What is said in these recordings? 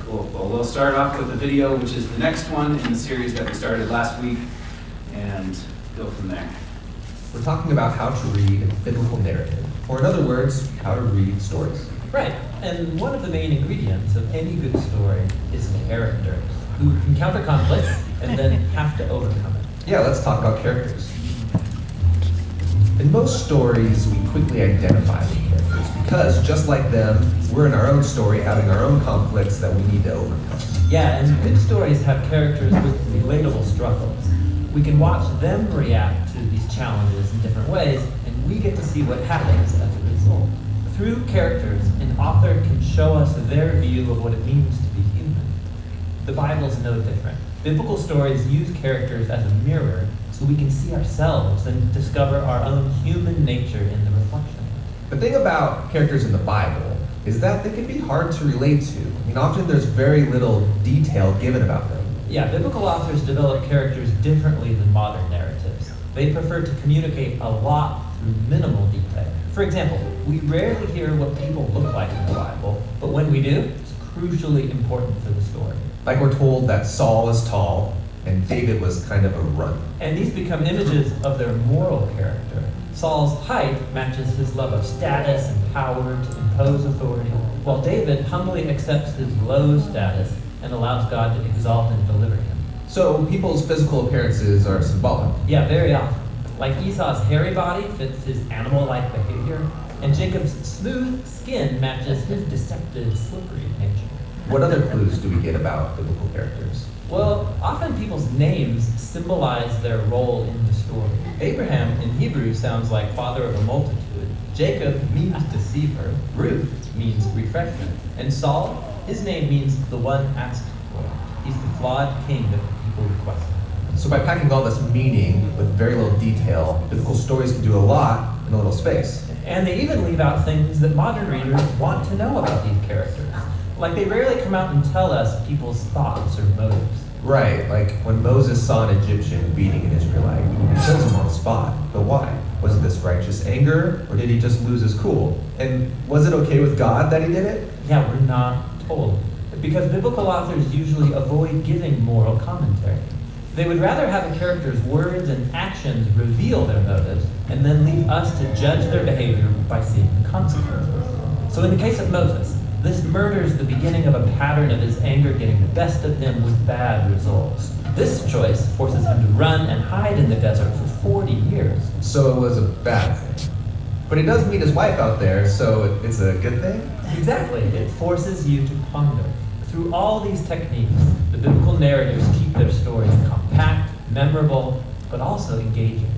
Cool. Well, we'll start off with the video, which is the next one in the series that we started last week, and go from there. We're talking about how to read biblical narrative, or in other words, how to read stories. Right, and one of the main ingredients of any good story is characters who encounter conflict and then have to overcome it. Yeah, let's talk about characters. In most stories, we quickly identify the characters because, just like them, we're in our own story having our own conflicts that we need to overcome. Yeah, and good stories have characters with relatable struggles. We can watch them react to these challenges in different ways, and we get to see what happens as a result. Through characters, an author can show us their view of what it means to be human. The Bible's no different. Biblical stories use characters as a mirror so we can see ourselves and discover our own human nature in the reflection. The thing about characters in the Bible is that they can be hard to relate to. I mean, often there's very little detail given about them. Yeah, biblical authors develop characters differently than modern narratives. They prefer to communicate a lot through minimal detail. For example, we rarely hear what people look like in the Bible, but when we do, it's crucially important for the story. Like we're told that Saul was tall and David was kind of a runt. And these become images of their moral character. Saul's height matches his love of status and power to impose authority, while David humbly accepts his low status and allows God to exalt and deliver him. So people's physical appearances are symbolic. Yeah, very often. Like Esau's hairy body fits his animal-like behavior, and Jacob's smooth skin matches his deceptive, slippery nature. What other clues do we get about biblical characters? Well, often people's names symbolize their role in the story. Abraham in Hebrew sounds like father of a multitude. Jacob means deceiver. Ruth means refreshment. And Saul, his name means the one asked for. He's the flawed king that the people requested. So by packing all this meaning with very little detail, biblical stories can do a lot in a little space. And they even leave out things that modern readers want to know about these characters. Like they rarely come out and tell us people's thoughts or motives. Right, like when Moses saw an Egyptian beating an Israelite, he kills him on the spot. But why? Was it this righteous anger, or did he just lose his cool? And was it okay with God that he did it? Yeah, we're not told. Because biblical authors usually avoid giving moral commentary. They would rather have a character's words and actions reveal their motives, and then leave us to judge their behavior by seeing the consequences. So in the case of Moses, this murders the beginning of a pattern of his anger getting the best of him with bad results. This choice forces him to run and hide in the desert for 40 years. So it was a bad thing. But he does meet his wife out there, so it's a good thing? Exactly. It forces you to ponder. Through all these techniques, the biblical narrators keep their stories compact, memorable, but also engaging.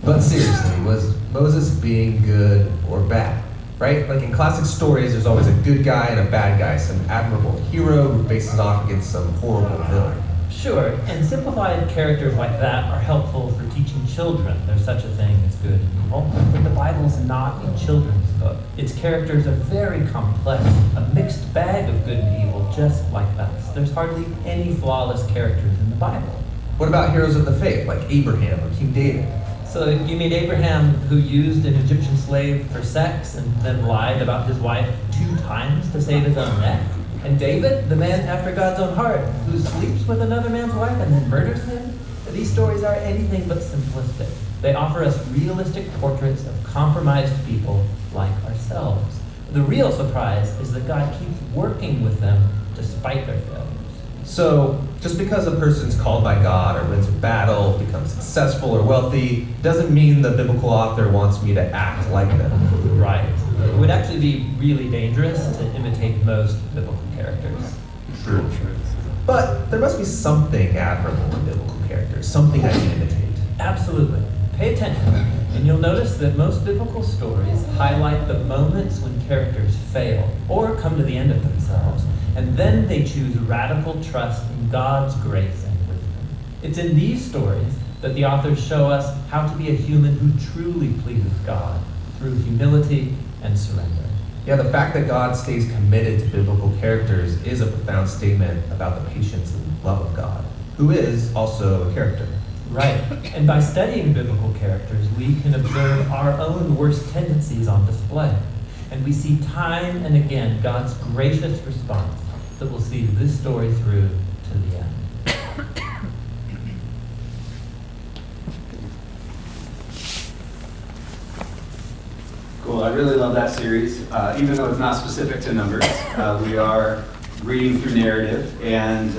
But seriously, was Moses being good or bad? Right? Like in classic stories, there's always a good guy and a bad guy, some admirable hero who faces off against some horrible villain. Sure, and simplified characters like that are helpful for teaching children there's such a thing as good and evil. But the Bible's not a children's book. Its characters are very complex, a mixed bag of good and evil, just like us. There's hardly any flawless characters in the Bible. What about heroes of the faith, like Abraham or King David? So you mean Abraham, who used an Egyptian slave for sex and then lied about his wife 2 times to save his own neck? And David, the man after God's own heart, who sleeps with another man's wife and then murders him? These stories are anything but simplistic. They offer us realistic portraits of compromised people like ourselves. The real surprise is that God keeps working with them despite their failures. So, just because a person's called by God or wins a battle, becomes successful or wealthy, doesn't mean the biblical author wants me to act like them. Right. It would actually be really dangerous to imitate most biblical characters. True. But there must be something admirable in biblical characters, something I can imitate. Absolutely. Pay attention, and you'll notice that most biblical stories highlight the moments when characters fail or come to the end of themselves, and then they choose radical trust in God's grace and wisdom. It's in these stories that the authors show us how to be a human who truly pleases God through humility and surrender. Yeah, the fact that God stays committed to biblical characters is a profound statement about the patience and love of God, who is also a character. Right. And by studying biblical characters, we can observe our own worst tendencies on display. And we see time and again God's gracious response that will see this story through to the end. Cool. I really love that series. Even though it's not specific to numbers, we are reading through narrative, and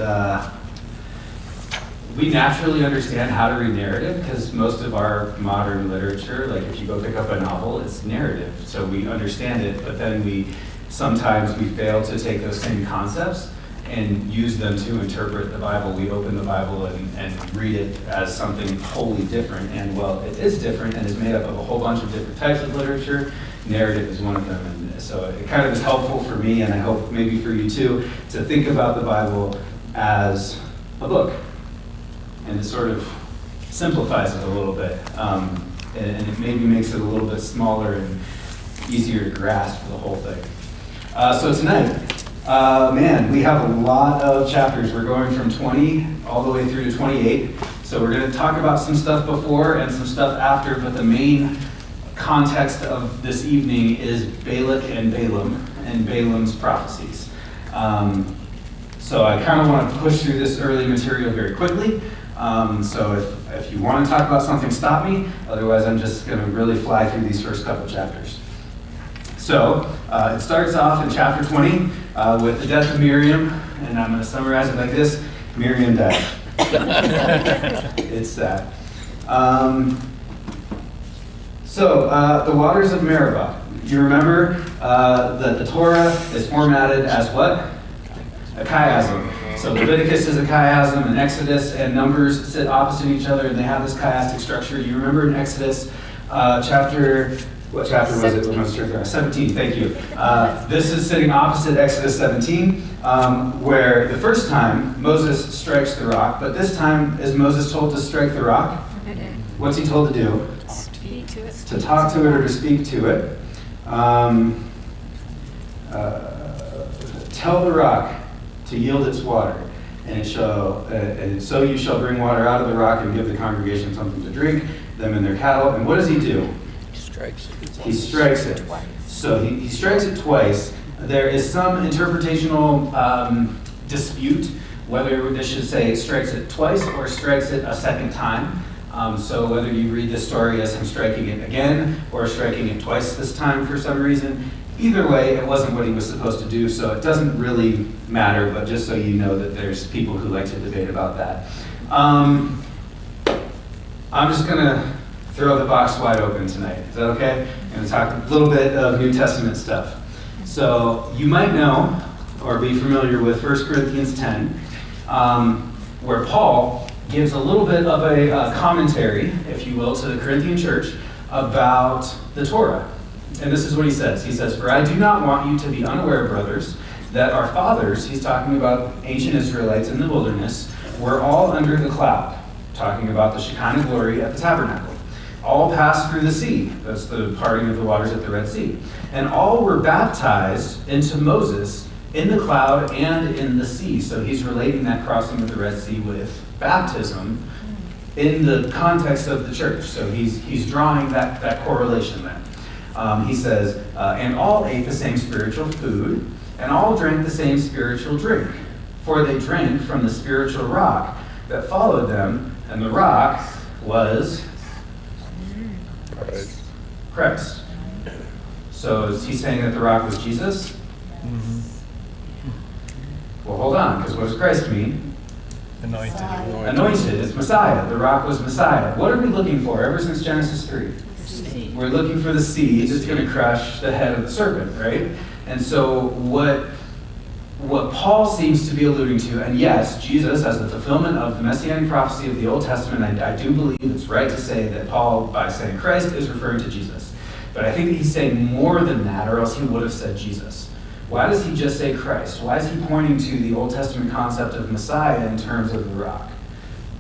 we naturally understand how to read narrative because most of our modern literature, like if you go pick up a novel, it's narrative. So we understand it, but then sometimes we fail to take those same concepts and use them to interpret the Bible. We open the Bible and read it as something wholly different. And well, it is different and is made up of a whole bunch of different types of literature. Narrative is one of them. And so it kind of is helpful for me, and I hope maybe for you too, to think about the Bible as a book. And it sort of simplifies it a little bit. And it maybe makes it a little bit smaller and easier to grasp the whole thing. So tonight, man, we have a lot of chapters. We're going from 20 all the way through to 28. So we're going to talk about some stuff before and some stuff after, but the main context of this evening is Balak and Balaam and Balaam's prophecies. So I kind of want to push through this early material very quickly. So if you want to talk about something, stop me. Otherwise, I'm just going to really fly through these first couple chapters. So it starts off in chapter 20 with the death of Miriam, and I'm going to summarize it like this. Miriam died. It's sad. So the waters of Meribah. You remember that the Torah is formatted as what? A chiasm. So Leviticus is a chiasm, and Exodus and Numbers sit opposite each other, and they have this chiastic structure. You remember in Exodus what chapter was it? 17, thank you. This is sitting opposite Exodus 17, where the first time Moses strikes the rock, but this time is Moses told to strike the rock? What's he told to do? Speak to it. To talk to it or to speak to it. Tell the rock to yield its water, and so you shall bring water out of the rock and give the congregation something to drink, them and their cattle. And what does he do? He strikes it. So he strikes it twice. There is some interpretational dispute whether this should say strikes it twice or strikes it a second time. So whether you read this story as him striking it again or striking it twice this time for some reason, either way, it wasn't what he was supposed to do, so it doesn't really matter, but just so you know that there's people who like to debate about that. I'm just going to throw the box wide open tonight. Is that okay? I'm going to talk a little bit of New Testament stuff. So you might know or be familiar with 1 Corinthians 10, where Paul gives a little bit of a commentary, if you will, to the Corinthian church about the Torah. And this is what he says. He says, "For I do not want you to be unaware, brothers, that our fathers," he's talking about ancient Israelites in the wilderness, "were all under the cloud," talking about the Shekinah glory at the tabernacle. "All passed through the sea," that's the parting of the waters at the Red Sea, "and all were baptized into Moses in the cloud and in the sea." So he's relating that crossing of the Red Sea with baptism in the context of the church. So he's drawing that correlation there. He says, "And all ate the same spiritual food, and all drank the same spiritual drink. For they drank from the spiritual rock that followed them, and the rock was Christ." So is he saying that the rock was Jesus? Well, hold on, because what does Christ mean? Anointed. Anointed. It's Messiah. The rock was Messiah. What are we looking for ever since Genesis 3? We're looking for the seed that's going to crush the head of the serpent, right? And so what Paul seems to be alluding to, and yes, Jesus as the fulfillment of the messianic prophecy of the Old Testament, I do believe it's right to say that Paul, by saying Christ, is referring to Jesus. But I think that he's saying more than that, or else he would have said Jesus. Why does he just say Christ? Why is he pointing to the Old Testament concept of Messiah in terms of the rock?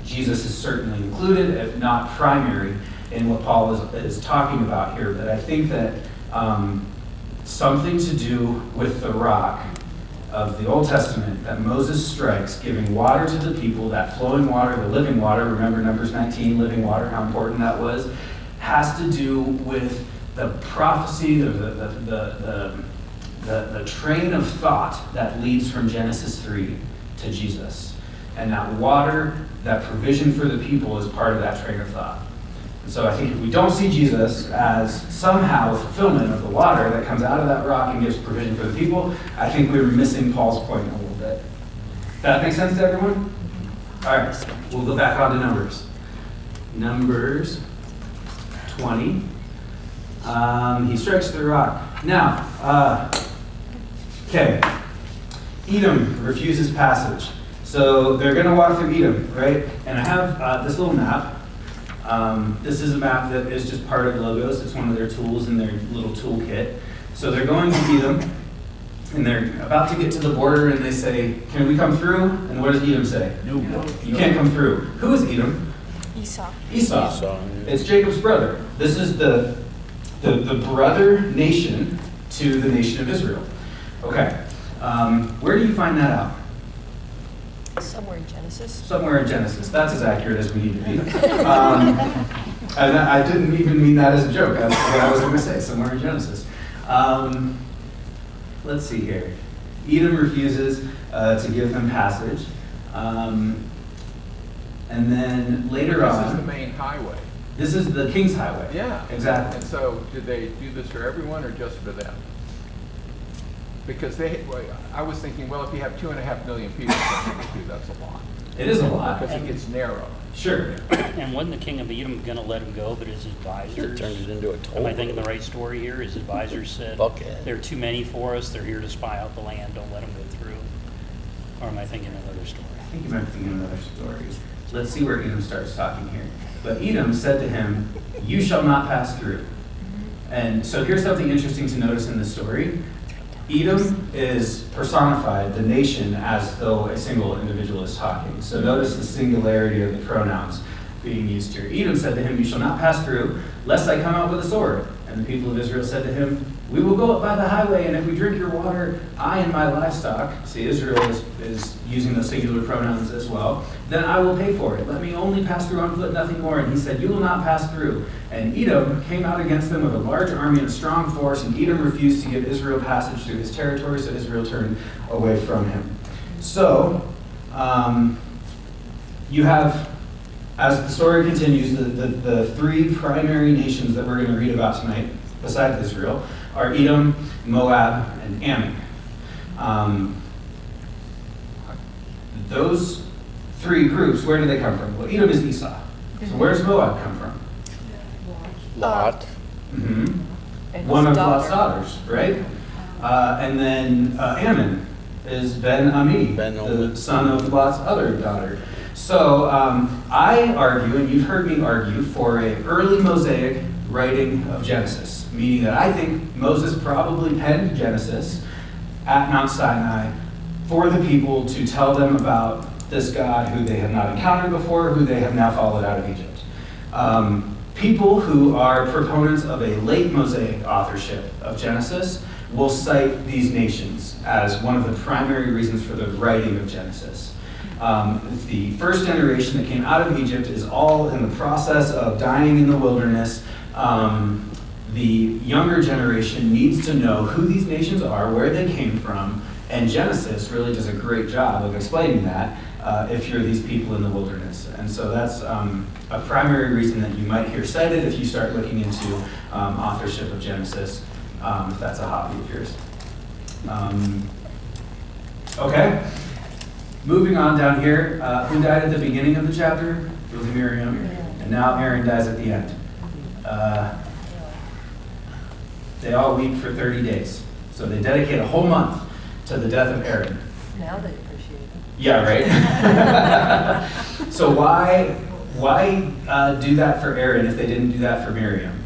Jesus is certainly included, if not primary, in what Paul is talking about here. But I think that something to do with the rock of the Old Testament that Moses strikes, giving water to the people, that flowing water, the living water, remember Numbers 19, living water, how important that was, has to do with prophecy, the train of thought that leads from Genesis 3 to Jesus. And that water, that provision for the people is part of that train of thought. And so I think if we don't see Jesus as somehow a fulfillment of the water that comes out of that rock and gives provision for the people, I think we're missing Paul's point a little bit. That make sense to everyone? All right, we'll go back on to Numbers. Numbers 20. He strikes the rock. Now, okay. Edom refuses passage. So they're going to walk through Edom, right? And I have this little map. This is a map that is just part of Logos. It's one of their tools in their little toolkit. So they're going to Edom, and they're about to get to the border, and they say, "Can we come through?" And what does Edom say? No. You can't come through. Who is Edom? Esau. It's Jacob's brother. This is the brother nation to the nation of Israel. Okay. Where do you find that out? Somewhere in Genesis. Somewhere in Genesis. That's as accurate as we need to be. And I didn't even mean that as a joke. That's what I was going to say, somewhere in Genesis. Let's see here. Edom refuses to give them passage. And then later on... This is the main highway. This is the King's Highway. Yeah. Exactly. And so did they do this for everyone or just for them? Because I was thinking, well, if you have 2.5 million people, that's a lot. It is a lot. Because it gets narrow. Sure. And wasn't the king of Edom going to let him go, but his advisors... Turned it into a toll. Am I thinking the right story here? His advisors said, Buckhead. "There are too many for us. They're here to spy out the land. Don't let them go through." Or am I thinking another story? I think you might be thinking another story. Let's see where Edom starts talking here. But Edom said to him, "You shall not pass through." And so here's something interesting to notice in this story. Edom is personified, the nation, as though a single individual is talking. So notice the singularity of the pronouns being used here. Edom said to him, "You shall not pass through, lest I come out with a sword." And the people of Israel said to him, "We will go up by the highway, and if we drink your water, I and my livestock," see, Israel is using those singular pronouns as well, "then I will pay for it. Let me only pass through on foot, nothing more." And he said, "You will not pass through." And Edom came out against them with a large army and a strong force, and Edom refused to give Israel passage through his territory, so Israel turned away from him. So, you have, as the story continues, the three primary nations that we're going to read about tonight, besides Israel, are Edom, Moab, and Ammon. Those three groups, where do they come from? Well, Edom is Esau. So where does Moab come from? Lot. And One his of Lot's daughter. daughters, right? And then Ammon is Ben-Ami, Ben-Ami. the son of Lot's other daughter. So I argue, and you've heard me argue, for an early Mosaic writing of Genesis, meaning that I think Moses probably penned Genesis at Mount Sinai for the people to tell them about this God who they have not encountered before, who they have now followed out of Egypt. People who are proponents of a late Mosaic authorship of Genesis will cite these nations as one of the primary reasons for the writing of Genesis. The first generation that came out of Egypt is all in the process of dying in the wilderness. The younger generation needs to know who these nations are, where they came from, and Genesis really does a great job of explaining that if you're these people in the wilderness. And so that's a primary reason that you might hear cited if you start looking into authorship of Genesis, if that's a hobby of yours. Okay. Moving on down here, who died at the beginning of the chapter? It was Miriam. And now Aaron dies at the end. They all weep for 30 days. So they dedicate a whole month to the death of Aaron. Now they appreciate it. Yeah, right? So why do that for Aaron if they didn't do that for Miriam?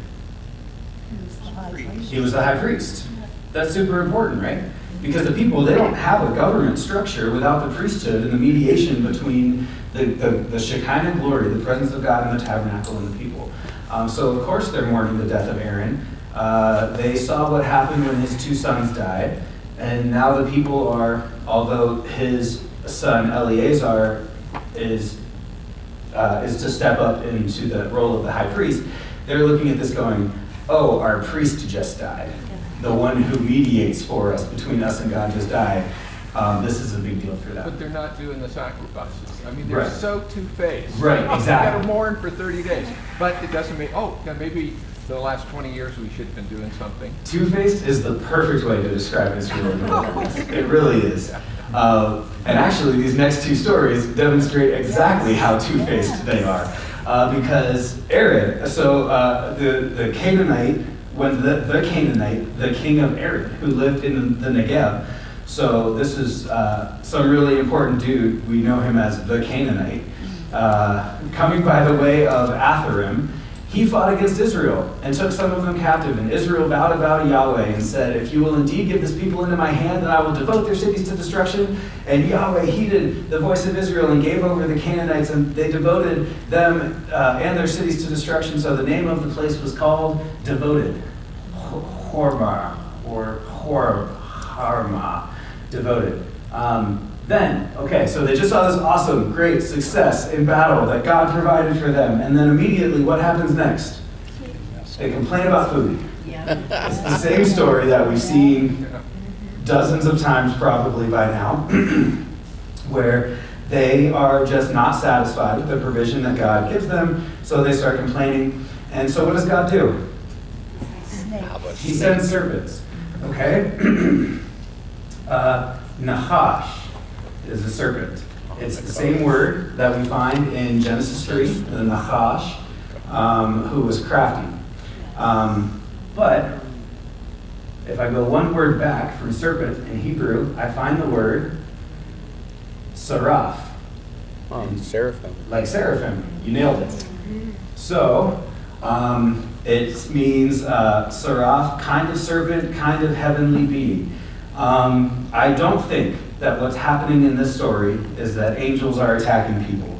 He was the high priest. That's super important, right? Because the people, they don't have a government structure without the priesthood and the mediation between the Shekinah glory, the presence of God in the tabernacle, and the people. So of course they're mourning the death of Aaron. They saw what happened when his two sons died, and now the people are, although his son Eleazar is to step up into the role of the high priest, they're looking at this going, oh, our priest just died. The one who mediates for us, between us and God, just died. This is a big deal for them. But they're not doing the sacrifices. I mean, they're Right. so two-faced. Right, You exactly. gotta mourn for 30 days. But it doesn't mean, oh, yeah, maybe the last 20 years we should have been doing something. Two-faced is the perfect way to describe Israel in the wilderness. It really is. And actually, these next two stories demonstrate exactly how two-faced they are. Because Arad, so the Canaanite, when the Canaanite, the king of Arad, who lived in the Negev, so this is some really important dude, we know him as the Canaanite, coming by the way of Atharim, he fought against Israel and took some of them captive. And Israel vowed a vow to Yahweh and said, if you will indeed give this people into my hand, then I will devote their cities to destruction. And Yahweh heeded the voice of Israel and gave over the Canaanites, and they devoted them and their cities to destruction. So the name of the place was called Devoted. Hormah, or Harmah, devoted. Okay, so they just saw this awesome, great success in battle that God provided for them. And then immediately, what happens next? They complain about food. It's the same story that we've seen dozens of times probably by now, where they are just not satisfied with the provision that God gives them, so they start complaining. And so what does God do? He sends serpents, okay? Nahash is a serpent. It's the same word that we find in Genesis 3, the Nahash, who was crafty. But if I go one word back from serpent in Hebrew, I find the word saraf. Seraphim. Like seraphim. You nailed it. So, it means saraf, kind of serpent, kind of heavenly being. I don't think that what's happening in this story is that angels are attacking people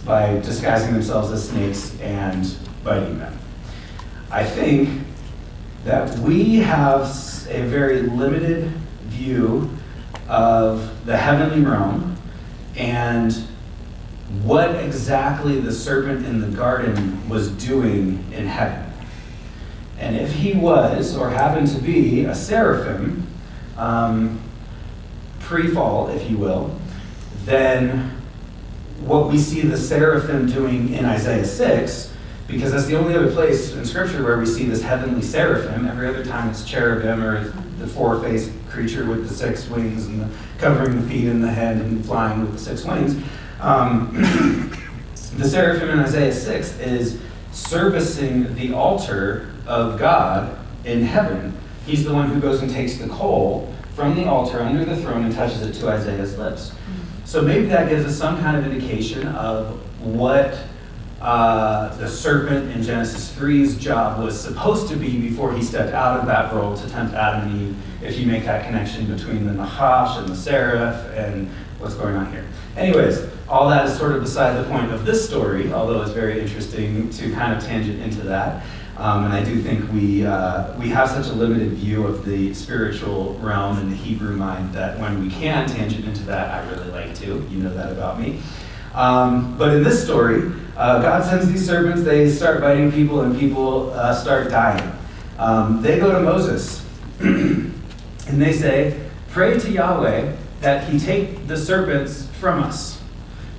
by disguising themselves as snakes and biting them. I think that we have a very limited view of the heavenly realm and what exactly the serpent in the garden was doing in heaven. And if he was, or happened to be, a seraphim, pre-fall, if you will, then what we see the seraphim doing in Isaiah 6, because that's the only other place in Scripture where we see this heavenly seraphim. Every other time it's cherubim or the four-faced creature with the 6 wings and covering the feet and the head and flying with the 6 wings. The seraphim in Isaiah 6 is servicing the altar of God in heaven. He's the one who goes and takes the coal from the altar under the throne and touches it to Isaiah's lips. So maybe that gives us some kind of indication of what the serpent in Genesis 3's job was supposed to be before he stepped out of that role to tempt Adam and Eve, if you make that connection between the Nahash and the seraph and what's going on here. Anyways, all that is sort of beside the point of this story, although it's very interesting to kind of tangent into that. And I do think we have such a limited view of the spiritual realm and the Hebrew mind that when we can tangent into that, I really like to. You know that about me. But in this story, God sends these serpents, they start biting people, and people start dying. They go to Moses, and they say, pray to Yahweh that he take the serpents from us.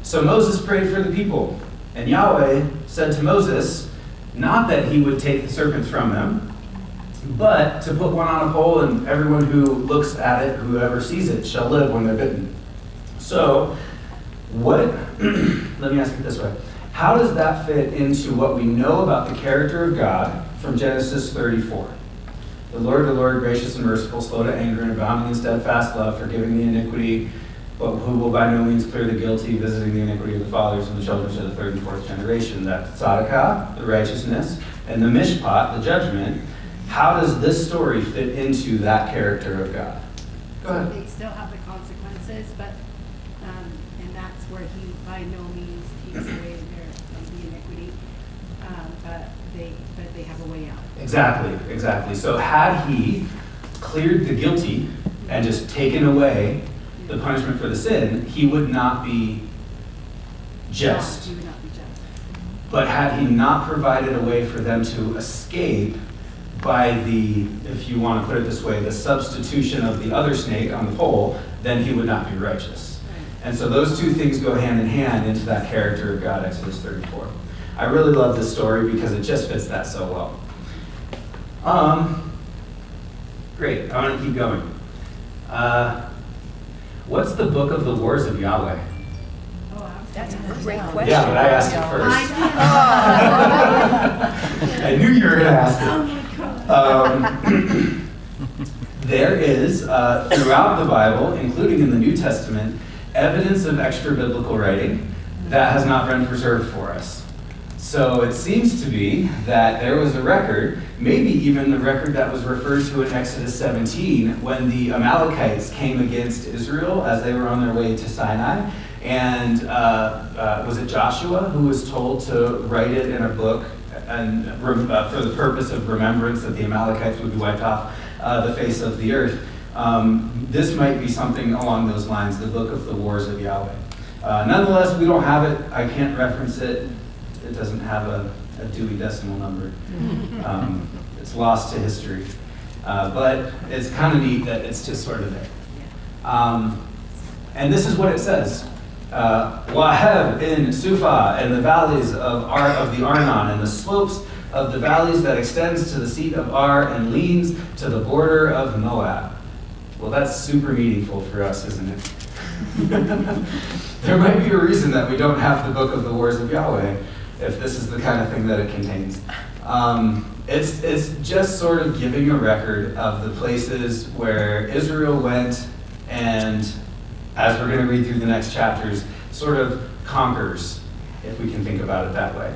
So Moses prayed for the people, and Yahweh said to Moses, not that he would take the serpents from them, but to put one on a pole, and everyone who looks at it, whoever sees it, shall live when they're bitten. So, let me ask it this way. How does that fit into what we know about the character of God from Genesis 34? The Lord, gracious and merciful, slow to anger, and abounding in steadfast love, forgiving the iniquity, but who will by no means clear the guilty, visiting the iniquity of the fathers and the children to the 3rd and 4th generation. That tzedakah, the righteousness, and the mishpat, the judgment. How does this story fit into that character of God? Go ahead. They still have the consequences, but and that's where he by no means takes away the iniquity, but they have a way out. Exactly. So had he cleared the guilty and just taken away the punishment for the sin, he would not be just. He would not be just. But had he not provided a way for them to escape by the, if you want to put it this way, the substitution of the other snake on the pole, then he would not be righteous. And so those two things go hand in hand into that character of God, Exodus 34. I really love this story because it just fits that so well. Great, I want to keep going. What's the book of the wars of Yahweh? That's a great question. Yeah, but I asked it first. I knew you were going to ask it. There is, throughout the Bible, including in the New Testament, evidence of extra-biblical writing that has not been preserved for us. So it seems to be that there was a record, maybe even the record that was referred to in Exodus 17, when the Amalekites came against Israel as they were on their way to Sinai. And was it Joshua who was told to write it in a book and for the purpose of remembrance that the Amalekites would be wiped off the face of the earth? This might be something along those lines, the book of the wars of Yahweh. Nonetheless, we don't have it. I can't reference it. It doesn't have a Dewey Decimal number. It's lost to history. But it's kind of neat that it's just sort of there. And this is what it says. Wahev in Sufa and the valleys of the Arnon and the slopes of the valleys that extends to the seat of Ar and leans to the border of Moab. Well, that's super meaningful for us, isn't it? There might be a reason that we don't have the book of the wars of Yahweh if this is the kind of thing that it contains. It's just sort of giving a record of the places where Israel went and, as we're going to read through the next chapters, sort of conquers, if we can think about it that way.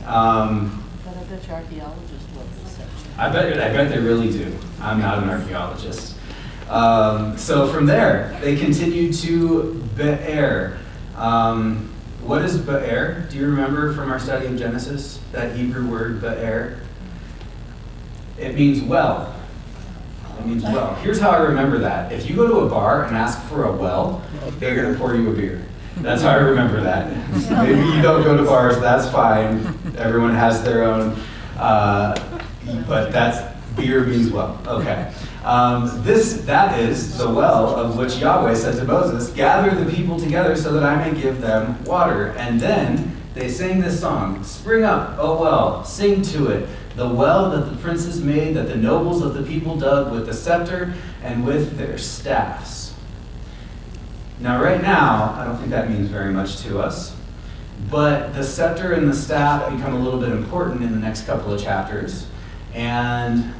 But I bet your archaeologists love this section. I bet they really do. I'm not an archaeologist. So from there, they continue to Be'er. What is Be'er? Do you remember from our study of Genesis, that Hebrew word Be'er? It means well. It means well. Here's how I remember that. If you go to a bar and ask for a well, they're going to pour you a beer. That's how I remember that. Maybe you don't go to bars, that's fine. Everyone has their own. But beer means well. Okay. That is the well of which Yahweh said to Moses, "Gather the people together so that I may give them water." And then they sang this song, "Spring up, O well, sing to it. The well that the princes made, that the nobles of the people dug with the scepter and with their staffs." Now, right now, I don't think that means very much to us. But the scepter and the staff become a little bit important in the next couple of chapters. And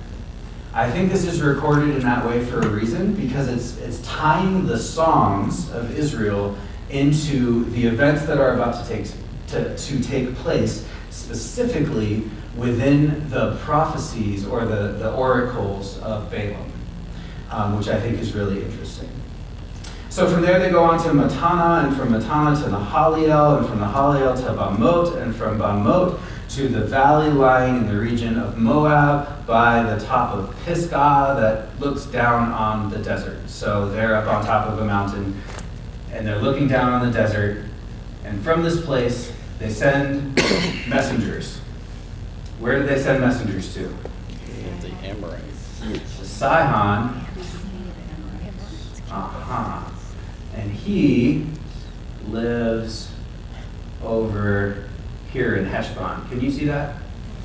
I think this is recorded in that way for a reason, because it's tying the songs of Israel into the events that are about to take place, specifically within the prophecies or the oracles of Balaam, which I think is really interesting. So from there they go on to Matana, and from Matana to Nahaliel, and from Nahaliel to Bamot, and from Bamot to the valley lying in the region of Moab by the top of Pisgah that looks down on the desert. So they're up on top of a mountain, and they're looking down on the desert, and from this place they send messengers. Where did they send messengers to? The Amorites. To Sihon. And he lives over here in Heshbon. Can you see that?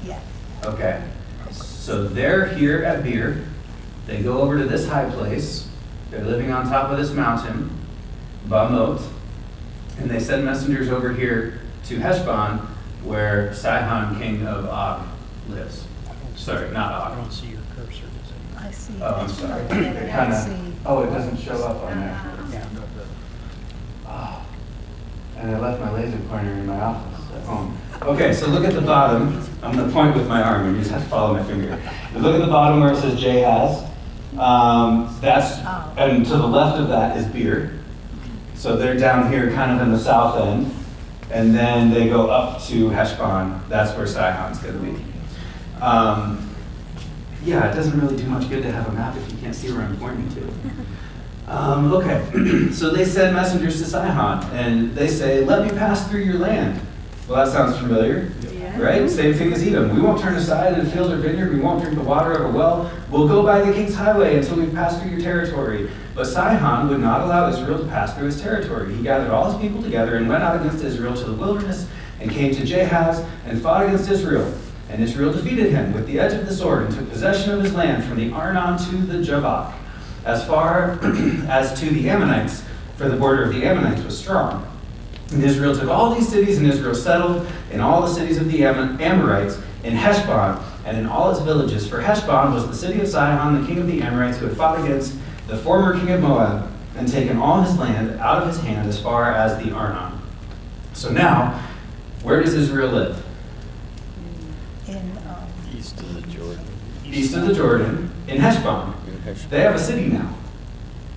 Yeah. Okay. So they're here at Beer. They go over to this high place. They're living on top of this mountain, Bamot. And they send messengers over here to Heshbon, where Sihon, king of Og, lives. Sorry, not I Og. don't see your cursor. I see. Oh, I'm sorry. Yeah, It I kinda, see. oh, it doesn't show up on there. Yeah. Oh. And I left my laser pointer in my office at home. Okay, so look at the bottom. I'm going to point with my arm, and you just have to follow my finger. Look at the bottom where it says Jahaz. And to the left of that is Beer. So they're down here kind of in the south end. And then they go up to Heshbon. That's where Sihon's going to be. Yeah, it doesn't really do much good to have a map if you can't see where I'm pointing to. Okay, so they send messengers to Sihon, and they say, "Let me pass through your land." Well, that sounds familiar. Yeah. right? Same thing as Edom. We won't turn aside in a field or vineyard. We won't drink the water of a well. We'll go by the king's highway until we've passed through your territory. But Sihon would not allow Israel to pass through his territory. He gathered all his people together and went out against Israel to the wilderness and came to Jahaz and fought against Israel. And Israel defeated him with the edge of the sword and took possession of his land from the Arnon to the Jabbok, as far as to the Ammonites, for the border of the Ammonites was strong. And Israel took all these cities, and Israel settled in all the cities of the Amorites, in Heshbon, and in all its villages. For Heshbon was the city of Sihon, the king of the Amorites, who had fought against the former king of Moab, and taken all his land out of his hand as far as the Arnon. So now, where does Israel live? East of the Jordan. East of the Jordan, in Heshbon. They have a city now.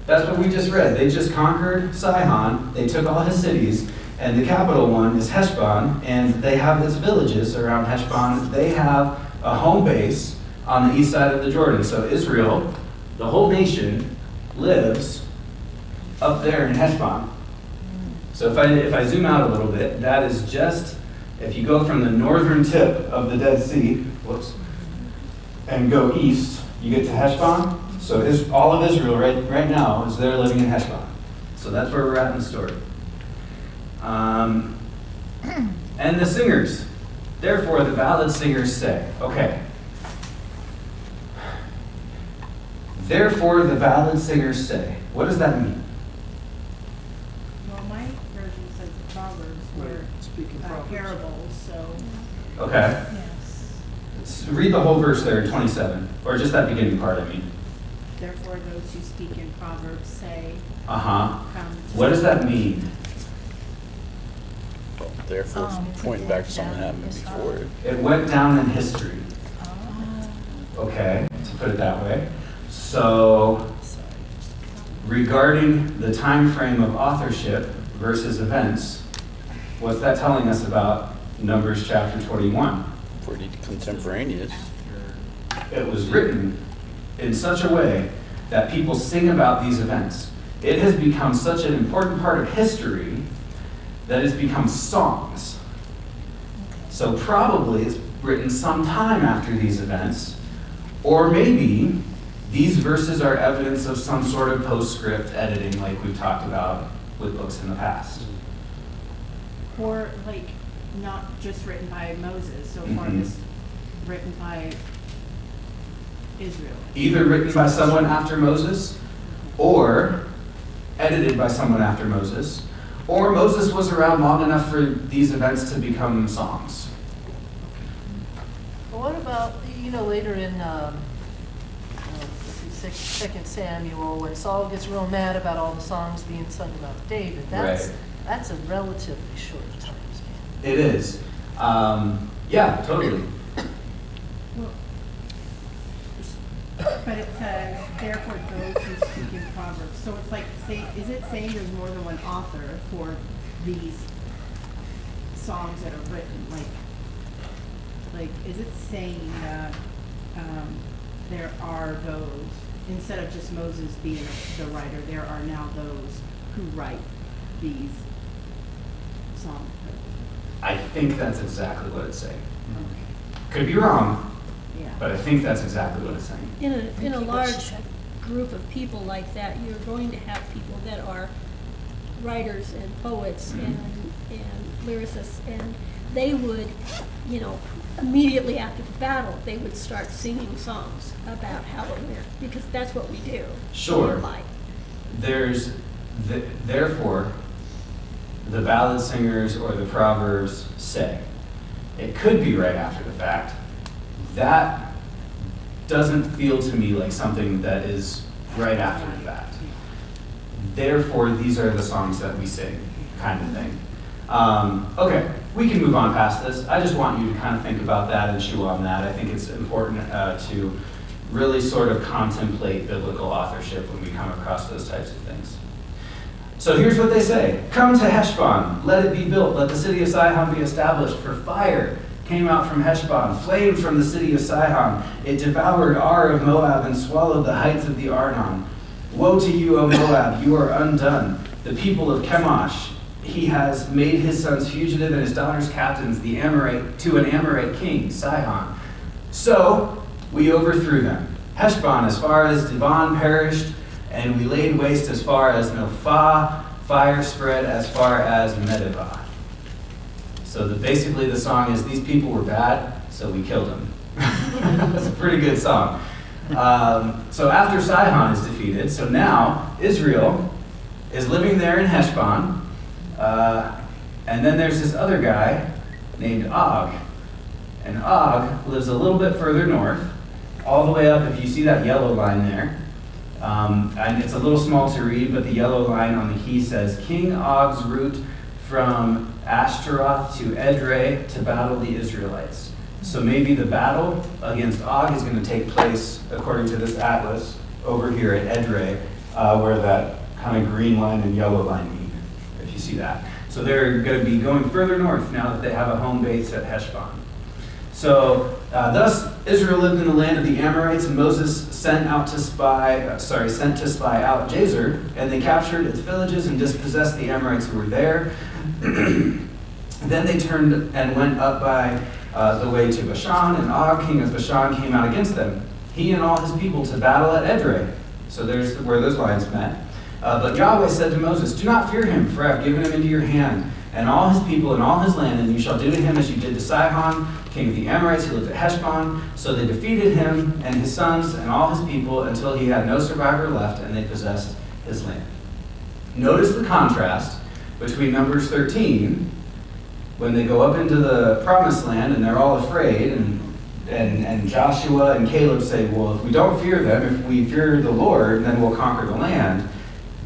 That's what we just read. They just conquered Sihon. They took all his cities. And the capital one is Heshbon. And they have its villages around Heshbon. They have a home base on the east side of the Jordan. So Israel, the whole nation, lives up there in Heshbon. So if I zoom out a little bit, that is just, if you go from the northern tip of the Dead Sea, and go east, you get to Heshbon. So all of Israel right now is there living in Heshbon. So that's where we're at in the story. And the singers. Therefore, the ballad singers say, okay. Therefore, the ballad singers say. What does that mean? Well, my version says the Proverbs were parables, so. Okay. Read the whole verse there in 27, or just that beginning part, I mean. Therefore, those who speak in Proverbs say. What does that mean? Well, therefore, pointing back to something that happened before it. It went down in history. Okay, to put it that way. So, regarding the time frame of authorship versus events, what's that telling us about Numbers chapter 21? Pretty contemporaneous. It was written in such a way that people sing about these events. It has become such an important part of history that it's become songs. So probably it's written sometime after these events, or maybe these verses are evidence of some sort of postscript editing like we've talked about with books in the past. Or like not just written by Moses, so far this written by Israel. Either written by someone after Moses, or edited by someone after Moses, or Moses was around long enough for these events to become songs. Well, what about, later in 2 Samuel, when Saul gets real mad about all the songs being sung about David, that's a relatively short time span. It is. Yeah, totally. But it says, therefore those who speak in Proverbs. So it's like, is it saying there's more than one author for these songs that are written? Like, is it saying that there are those, instead of just Moses being the writer, there are now those who write these songs? I think that's exactly what it's saying. Could be wrong, but I think that's exactly what it's saying. In a large group of people like that, you're going to have people that are writers and poets and lyricists, and they would, immediately after the battle, they would start singing songs about how it went, because that's what we do. Sure. Like. Therefore, the ballad singers or the proverbs say. It could be right after the fact. That doesn't feel to me like something that is right after the fact. Therefore, these are the songs that we sing, kind of thing. Okay, we can move on past this. I just want you to kind of think about that and chew on that. I think it's important to really sort of contemplate biblical authorship when we come across those types of things. So here's what they say. Come to Heshbon, let it be built, let the city of Sihon be established, for fire came out from Heshbon, flame from the city of Sihon. It devoured Ar of Moab and swallowed the heights of the Arnon. Woe to you, O Moab, you are undone. The people of Chemosh he has made his sons fugitive and his daughters captains, to an Amorite king, Sihon. So we overthrew them. Heshbon as far as Dibon perished, and we laid waste as far as Nophah, fire spread as far as Medeba. So basically the song is, these people were bad, so we killed them. That's a pretty good song. So after Sihon is defeated, so now Israel is living there in Heshbon, and then there's this other guy named Og. And Og lives a little bit further north, all the way up, if you see that yellow line there. And it's a little small to read, but the yellow line on the key says, King Og's route from Ashtaroth to Edrei to battle the Israelites. So maybe the battle against Og is going to take place, according to this atlas, over here at Edrei, where that kind of green line and yellow line meet, if you see that. So they're going to be going further north now that they have a home base at Heshbon. So thus Israel lived in the land of the Amorites, and Moses sent to spy out Jazer, and they captured its villages and dispossessed the Amorites who were there. Then they turned and went up by the way to Bashan, and Og, king of Bashan, came out against them, he and all his people, to battle at Edrei. So there's where those lines met. But Yahweh said to Moses, do not fear him, for I have given him into your hand, and all his people and all his land, and you shall do to him as you did to Sihon, king of the Amorites, who lived at Heshbon. So they defeated him and his sons and all his people until he had no survivor left, and they possessed his land. Notice the contrast between Numbers 13, when they go up into the promised land and they're all afraid, and Joshua and Caleb say, well, if we don't fear them, if we fear the Lord, then we'll conquer the land.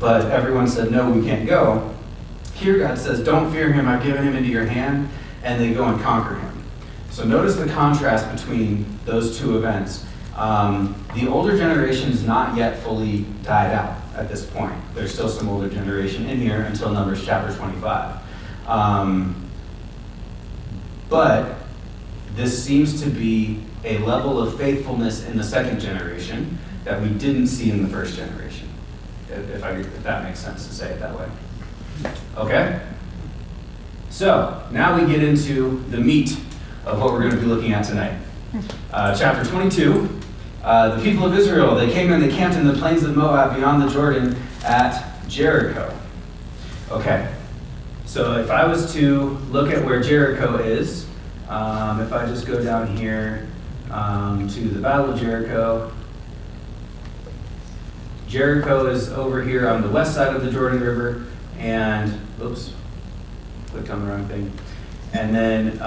But everyone said, no, we can't go. Here God says, don't fear him, I've given him into your hand, and they go and conquer him. So notice the contrast between those two events. The older generation is not yet fully died out at this point. There's still some older generation in here until Numbers chapter 25. But this seems to be a level of faithfulness in the second generation that we didn't see in the first generation, if that makes sense to say it that way. Okay? So, now we get into the meat of what we're going to be looking at tonight. Chapter 22, the people of Israel, they came and they camped in the plains of Moab beyond the Jordan at Jericho. Okay, so if I was to look at where Jericho is, if I just go down here to the Battle of Jericho, Jericho is over here on the west side of the Jordan River, and, oops, clicked on the wrong thing. And then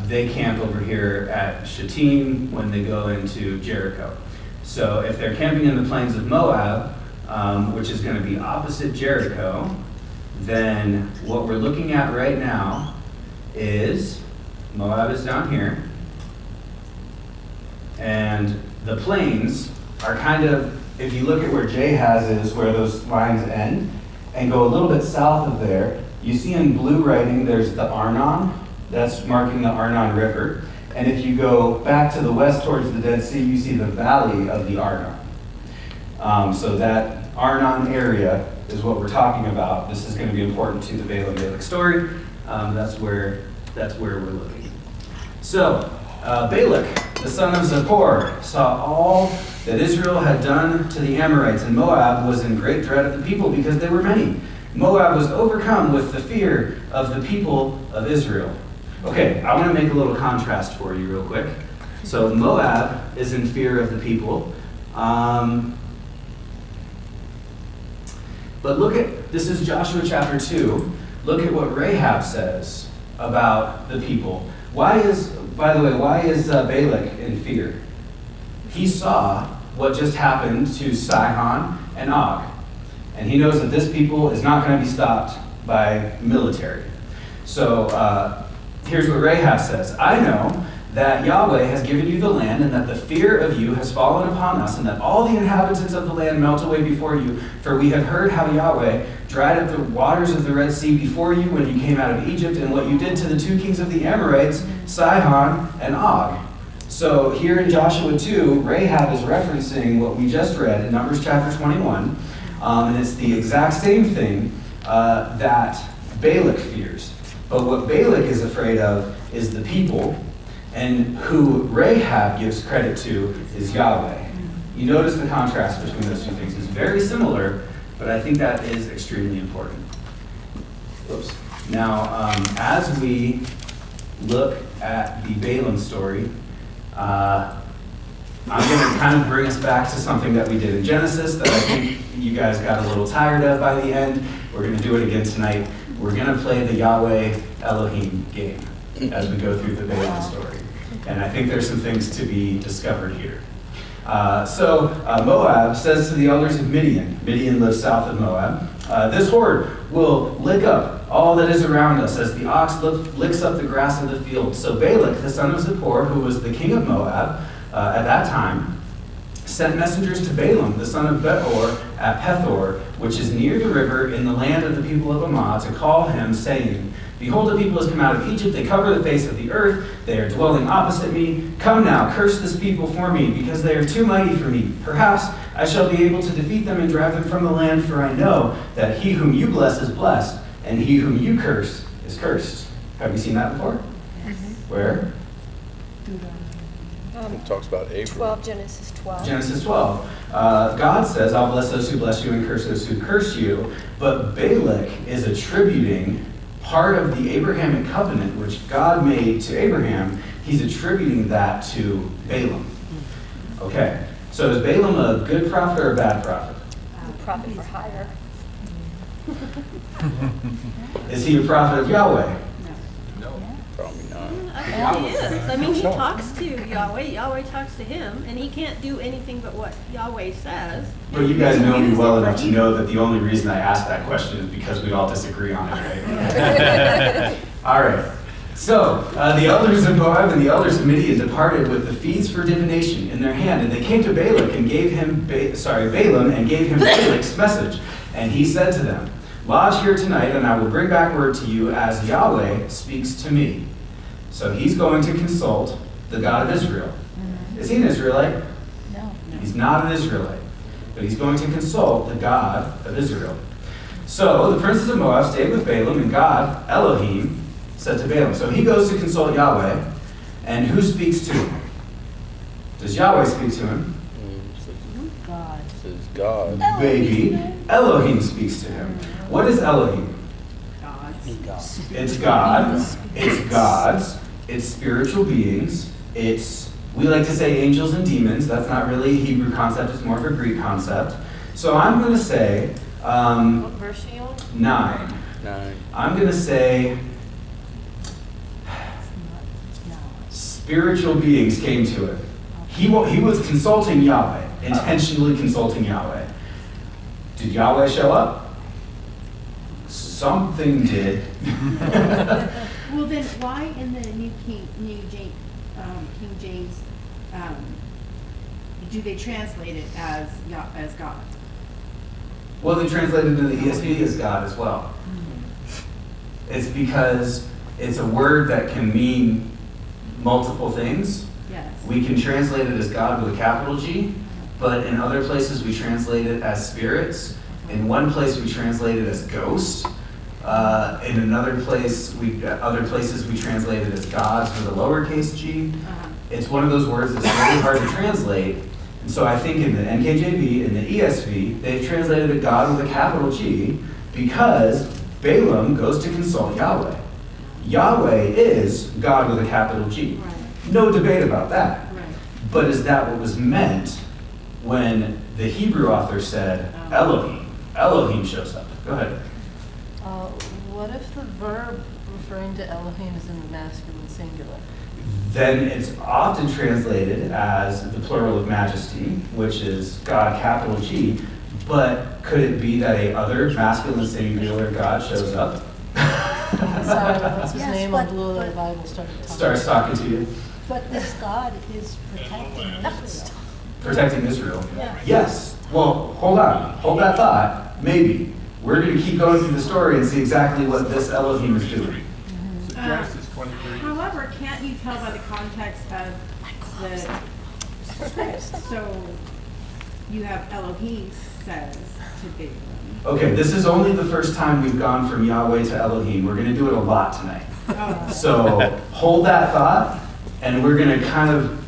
they camp over here at Shittim when they go into Jericho. So if they're camping in the plains of Moab, which is going to be opposite Jericho, then what we're looking at right now is Moab is down here. And the plains are kind of, if you look at where Jahaz is, where those lines end, and go a little bit south of there, you see in blue writing there's the Arnon. That's marking the Arnon River. And if you go back to the west towards the Dead Sea, you see the valley of the Arnon. So that Arnon area is what we're talking about. This is going to be important to the Balaam-Balak story. That's where we're looking. So Balak, the son of Zippor, saw all that Israel had done to the Amorites, and Moab was in great dread of the people because they were many. Moab was overcome with the fear of the people of Israel. Okay, I want to make a little contrast for you real quick. So Moab is in fear of the people. But look at, this is Joshua chapter 2. Look at what Rahab says about the people. Why is Balak in fear? He saw what just happened to Sihon and Og. And he knows that this people is not going to be stopped by military. So here's what Rahab says. I know that Yahweh has given you the land, and that the fear of you has fallen upon us, and that all the inhabitants of the land melt away before you. For we have heard how Yahweh dried up the waters of the Red Sea before you when you came out of Egypt, and what you did to the two kings of the Amorites, Sihon and Og. So here in Joshua 2, Rahab is referencing what we just read in Numbers chapter 21, and it's the exact same thing that Balak fears. But what Balak is afraid of is the people, and who Rahab gives credit to is Yahweh. You notice the contrast between those two things. It's very similar, but I think that is extremely important. Oops. Now, as we look at the Balaam story, I'm going to kind of bring us back to something that we did in Genesis that I think you guys got a little tired of by the end. We're going to do it again tonight. We're going to play the Yahweh Elohim game as we go through the Balaam story. And I think there's some things to be discovered here. So Moab says to the elders of Midian, Midian lives south of Moab, this horde will lick up all that is around us as the ox licks up the grass of the field. So Balak, the son of Zippor, who was the king of Moab at that time, sent messengers to Balaam, the son of Beor, at Pethor, which is near the river in the land of the people of Ammah, to call him, saying, Behold, the people has come out of Egypt. They cover the face of the earth. They are dwelling opposite me. Come now, curse this people for me, because they are too mighty for me. Perhaps I shall be able to defeat them and drive them from the land, for I know that he whom you bless is blessed, and he whom you curse is cursed. Have you seen that before? Where? It talks about Abram. Genesis 12. Genesis 12. God says, I'll bless those who bless you and curse those who curse you. But Balak is attributing part of the Abrahamic covenant, which God made to Abraham, he's attributing that to Balaam. Okay, so is Balaam a good prophet or a bad prophet? Prophet for hire. Is he a prophet of Yahweh? Probably not. I think he is. I mean, he talks to Yahweh, Yahweh talks to him, and he can't do anything but what Yahweh says. But you guys know me well enough to know that the only reason I asked that question is because we all disagree on it, right? All right. So, the elders of Moab and the elders of Midian departed with the feeds for divination in their hand, and they came to Balak and gave him, Balaam, and gave him Balak's message. And he said to them, Lodge here tonight, and I will bring back word to you as Yahweh speaks to me. So he's going to consult the God of Israel. Is he an Israelite? No. He's not an Israelite, but he's going to consult the God of Israel. So the princes of Moab stayed with Balaam, and God, Elohim, said to Balaam. So he goes to consult Yahweh, and who speaks to him? Does Yahweh speak to him? God. It says God. Baby, Elohim speaks to him. What is Elohim? It's God. It's gods. It's spiritual beings. We like to say angels and demons. That's not really a Hebrew concept. It's more of a Greek concept. So I'm going to say What verse are you on? 9. 9. I'm going to say spiritual beings came to him. He was consulting Yahweh, intentionally consulting Yahweh. Did Yahweh show up? Something did. Well, then why in the King James do they translate it as God? Well, they translated in the ESV as God as well. It's because it's a word that can mean multiple things. Yes. We can translate it as God with a capital G, but in other places we translate it as spirits. In one place we translate it as ghost. In other places we translate it as gods with a lowercase g. It's one of those words that's really hard to translate. And so I think in the NKJV, in the ESV, they've translated a God with a capital G because Balaam goes to consult Yahweh. Yahweh is God with a capital G. Right. No debate about that. Right. But is that what was meant when the Hebrew author said Elohim? Elohim shows up. Go ahead. What if the verb referring to Elohim is in the masculine singular? Then it's often translated as the plural of majesty, which is God capital G. But could it be that a other masculine singular God shows up? Sorry, what's his Yes, name but- on Blue Letter Bible started talking. Starts talking to you. But this God is protecting Israel. Protecting Israel. Yeah. Yes. Well, hold on. Hold that thought. Maybe. We're going to keep going through the story and see exactly what this Elohim is doing. So Genesis 23. However, can't you tell by the context of the script? So you have Elohim says to Balaam. Okay, this is only the first time we've gone from Yahweh to Elohim. We're going to do it a lot tonight. So hold that thought, and we're going to kind of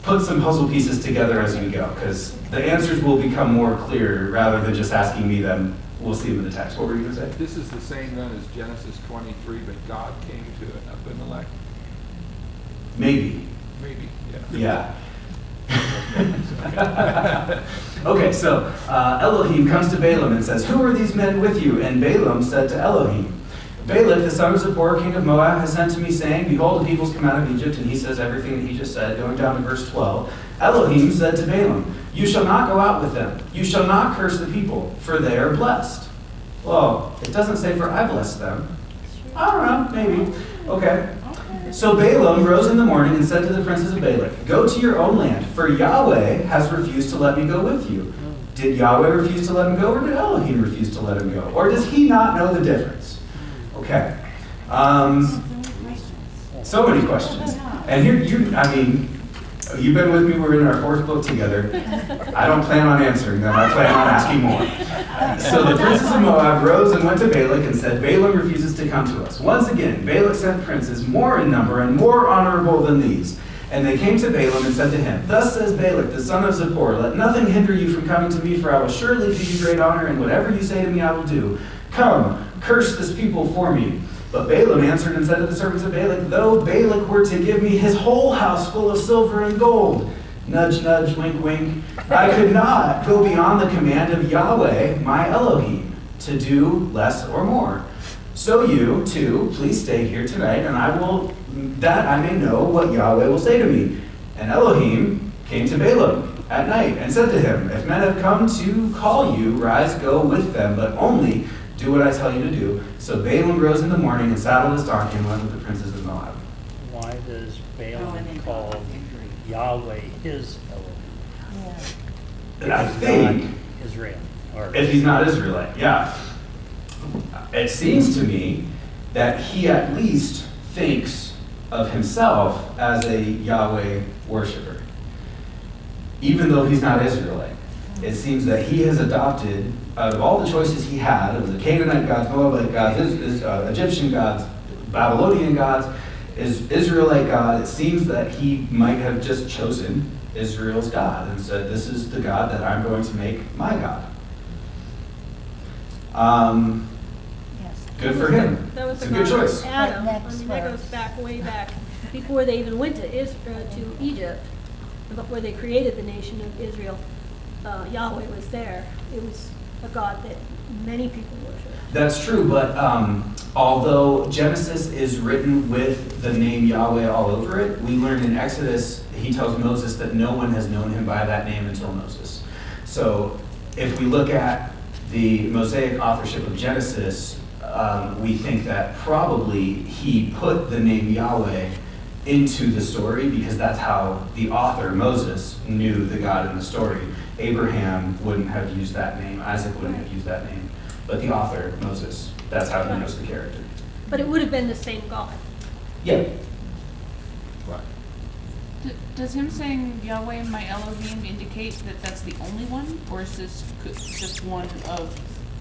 put some puzzle pieces together as we go, because the answers will become more clear rather than just asking me them. We'll see them in the text. What were you going to say? This is the same then as Genesis 23, but God came to Abimelech. Maybe. Maybe, Yeah. Okay, so Elohim comes to Balaam and says, "Who are these men with you?" And Balaam said to Elohim, "Balak, the son of Zippor, king of Moab, has sent to me, saying, Behold, the peoples come out of Egypt." And he says everything that he just said, going down to verse 12. Elohim said to Balaam, "You shall not go out with them. You shall not curse the people, for they are blessed." Well, it doesn't say for I bless them. I don't know, maybe. Okay. So Balaam rose in the morning and said to the princes of Balak, "Go to your own land, for Yahweh has refused to let me go with you." Did Yahweh refuse to let him go, or did Elohim refuse to let him go? Or does he not know the difference? Okay. So many questions. And here, you've been with me, we're in our fourth book together. I don't plan on answering them, I plan on asking more. So the princes of Moab rose and went to Balak and said, "Balaam refuses to come to us." Once again, Balak sent princes more in number and more honorable than these. And they came to Balaam and said to him, "Thus says Balak, the son of Zippor, let nothing hinder you from coming to me, for I will surely give you great honor, and whatever you say to me I will do. Come, curse this people for me." But Balaam answered and said to the servants of Balak, "Though Balak were to give me his whole house full of silver and gold," nudge, nudge, wink, wink, "I could not go beyond the command of Yahweh, my Elohim, to do less or more. So you, too, please stay here tonight, and that I may know what Yahweh will say to me." And Elohim came to Balaam at night and said to him, "If men have come to call you, rise, go with them, but only do what I tell you to do." So Balaam rose in the morning and saddled his donkey and went with the princes of Moab. Why does Balaam call Yahweh his Elohim? And I think, Israel. Or if he's not Israelite, yeah. It seems to me that he at least thinks of himself as a Yahweh worshiper, even though he's not Israelite. It seems that he has adopted, out of all the choices he had, of the Canaanite gods, Moabite gods, Egyptian gods, Babylonian gods, Israelite God, it seems that he might have just chosen Israel's God and said, "This is the God that I'm going to make my God." Good for him. That was It's a good choice. Adam. Next I mean, that verse. goes back, way back, before they even went to Egypt, before they created the nation of Israel. Yahweh was there. It was a God that many people worship. That's true, but although Genesis is written with the name Yahweh all over it, we learn in Exodus, he tells Moses that no one has known him by that name until Moses. So if we look at the Mosaic authorship of Genesis, we think that probably he put the name Yahweh into the story because that's how the author, Moses, knew the God in the story. Abraham wouldn't have used that name. Isaac wouldn't have used that name. But the author, Moses, that's how he knows the character. But it would have been the same God. Yeah. Does him saying Yahweh my Elohim indicate that that's the only one, or is this just one of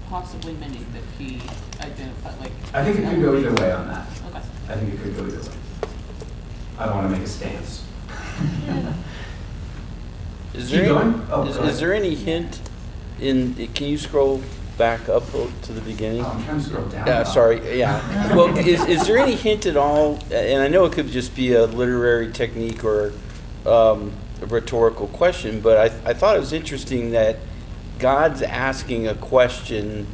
possibly many that he identified? Like, I think it could go either way on that. Okay. I think it could go either way. I don't want to make a stance. Is Keep there going? Oh, go is ahead. there any hint can you scroll back up to the beginning? Oh, I'm trying to scroll down. Yeah, sorry. Yeah. Well, is there any hint at all? And I know it could just be a literary technique or a rhetorical question, but I thought it was interesting that God's asking a question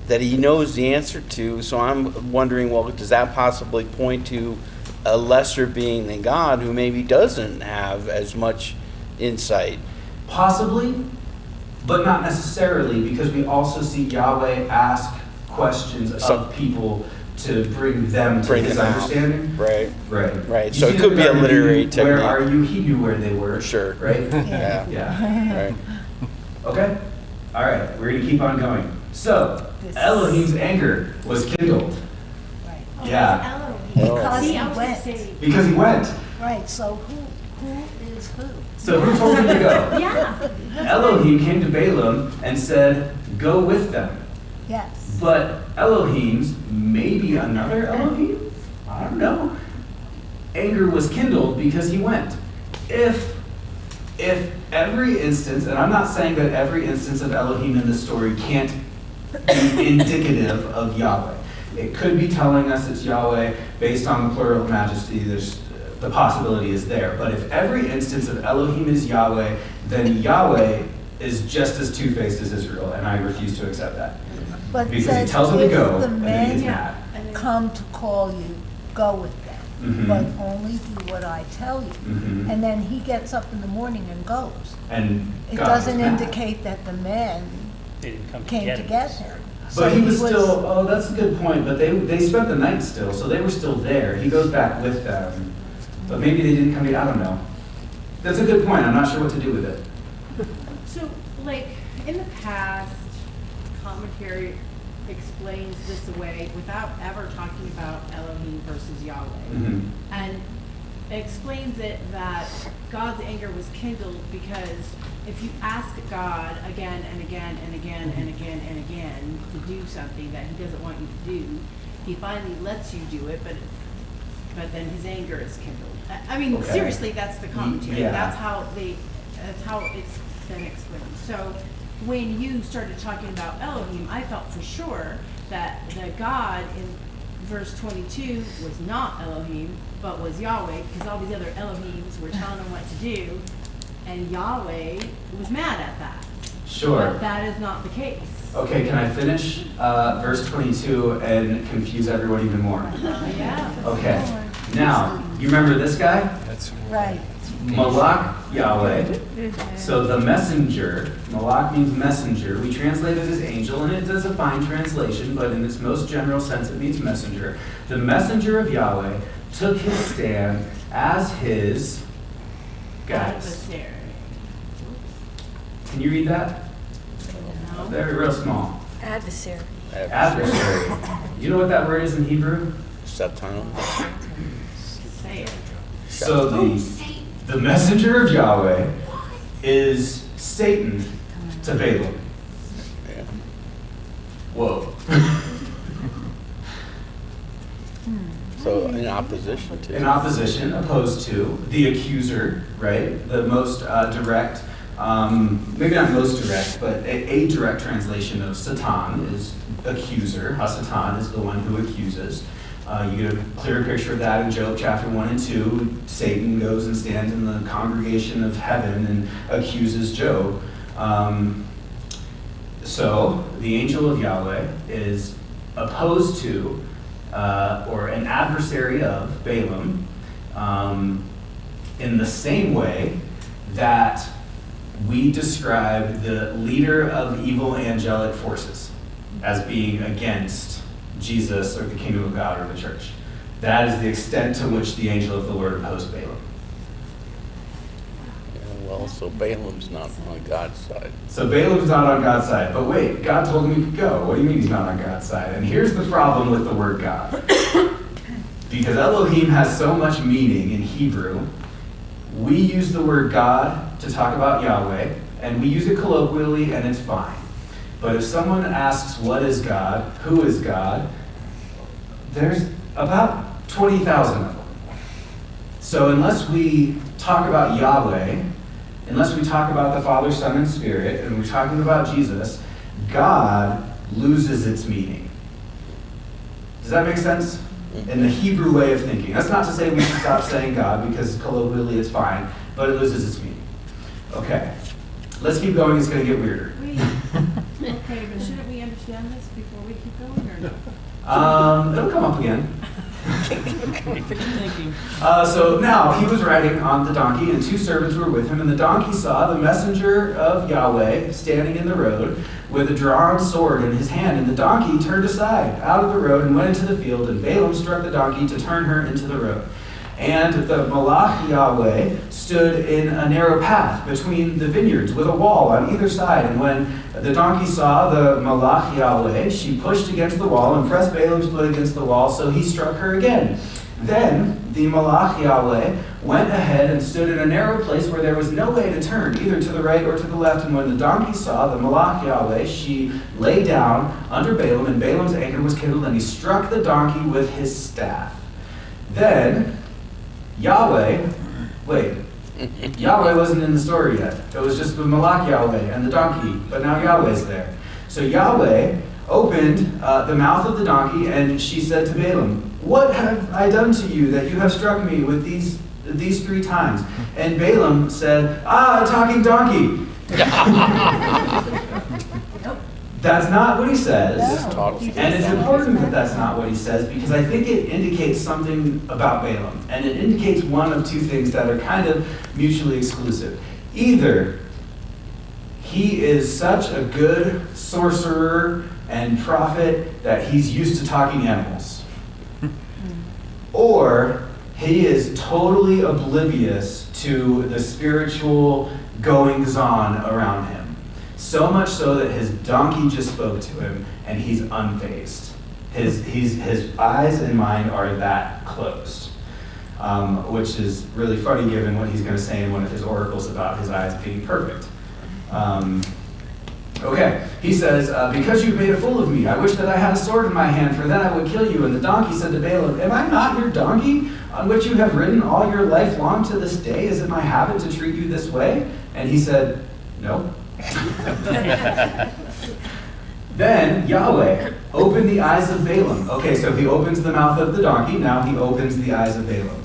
that he knows the answer to. So I'm wondering, well, does that possibly point to a lesser being than God who maybe doesn't have as much insight? Possibly, but not necessarily, because we also see Yahweh ask questions of people to bring them to his understanding. Right. Right. Right. You So see it could the be a garden, literary technique. Where are you? He knew where they were. Sure. Right? Yeah. Yeah. Right. Okay. All right. We're going to keep on going. So, Elohim's anger was kindled. Right. Yeah. Because he I was gonna say, went. Because he went. Right, so who is who? So who told him to go? yeah. Elohim came to Balaam and said, go with them. Yes. But Elohim's, maybe another Elohim, I don't know, anger was kindled because he went. If every instance, and I'm not saying that every instance of Elohim in the story can't be indicative of Yahweh. It could be telling us it's Yahweh based on the plural majesty. The possibility is there. But if every instance of Elohim is Yahweh, then Yahweh is just as two-faced as Israel, and I refuse to accept that. But it Because he says tells them to go, if the and then he gets men mad. come to call you, go with them. Mhm. But only do what I tell you. Mhm. And then he gets up in the morning and goes. And It God was doesn't mad. indicate that the men They didn't come came to him. get him. But So he was still, oh, that's a good point, but they spent the night still, so they were still there. He goes back with them. But maybe they didn't come to, I don't know. That's a good point, I'm not sure what to do with it. So, like, in the past, commentary explains this away without ever talking about Elohim versus Yahweh. Mhm. And explains it that God's anger was kindled because if you ask God again and again and again and again and again to do something that he doesn't want you to do, he finally lets you do it, but then his anger is kindled. I mean, Okay. seriously, that's the commentary. Yeah. That's how it's been explained. So when you started talking about Elohim, I felt for sure that the God in verse 22 was not Elohim, but was Yahweh, because all these other Elohims were telling him what to do, and Yahweh was mad at that. Sure. But that is not the case. Okay, can I finish verse 22 and confuse everyone even more? Yeah. Okay, now, you remember this guy? Right. Malak Yahweh. So the messenger, Malak means messenger. We translate it as angel, and it does a fine translation, but in its most general sense it means messenger. The messenger of Yahweh took his stand as his, guys, Adversary. can you read that? No. Very real small. Adversary. Adversary. You know what that word is in Hebrew? Satan. Say it. So the messenger of Yahweh is Satan to Balaam. Yeah. Whoa. So in opposition to. In opposition, opposed to, the accuser, right? The most direct, maybe not most direct, but a direct translation of Satan is accuser. Hasatan is the one who accuses. You get a clearer picture of that in Job chapter 1 and 2. Satan goes and stands in the congregation of heaven and accuses Job. So the angel of Yahweh is opposed to, or an adversary of Balaam, in the same way that we describe the leader of evil angelic forces as being against Jesus or the kingdom of God or the church. That is the extent to which the angel of the Lord opposed Balaam. Yeah, well, so Balaam's not on God's side. So Balaam's not on God's side. But wait, God told him he could go. What do you mean he's not on God's side? And here's the problem with the word God. Because Elohim has so much meaning in Hebrew, we use the word God to talk about Yahweh, and we use it colloquially, and it's fine. But if someone asks, what is God? Who is God? There's about 20,000 of them. So unless we talk about Yahweh, unless we talk about the Father, Son, and Spirit, and we're talking about Jesus, God loses its meaning. Does that make sense? In the Hebrew way of thinking. That's not to say we should stop saying God, because colloquially it's fine, but it loses its meaning. Okay, let's keep going, it's going to get weirder. Okay, but shouldn't we understand this before we keep going, or no? It'll come up again. So now he was riding on the donkey, and two servants were with him, and the donkey saw the messenger of Yahweh standing in the road with a drawn sword in his hand, and the donkey turned aside out of the road and went into the field, and Balaam struck the donkey to turn her into the road. And the Malach Yahweh stood in a narrow path between the vineyards with a wall on either side. And when the donkey saw the Malach Yahweh, she pushed against the wall and pressed Balaam's foot against the wall, so he struck her again. Then the Malach Yahweh went ahead and stood in a narrow place where there was no way to turn, either to the right or to the left. And when the donkey saw the Malach Yahweh, she lay down under Balaam, and Balaam's anger was kindled, and he struck the donkey with his staff. Then Yahweh wasn't in the story yet. It was just the Malach Yahweh and the donkey, but now Yahweh's there. So Yahweh opened the mouth of the donkey, and she said to Balaam, "What have I done to you that you have struck me with these 3 times?" And Balaam said, "Ah, a talking donkey." That's not what he says. No. And it's important that that's not what he says, because I think it indicates something about Balaam. And it indicates one of 2 things that are kind of mutually exclusive. Either he is such a good sorcerer and prophet that he's used to talking animals, or he is totally oblivious to the spiritual goings-on around him. So much so that his donkey just spoke to him, and he's unfazed. His eyes and mind are that closed, which is really funny given what he's going to say in one of his oracles about his eyes being perfect. Okay, he says, "Because you've made a fool of me, I wish that I had a sword in my hand, for then I would kill you." And the donkey said to Balaam, "Am I not your donkey, on which you have ridden all your life long to this day? Is it my habit to treat you this way?" And he said, "No." Then Yahweh opened the eyes of Balaam. Okay, so he opens the mouth of the donkey, now he opens the eyes of Balaam.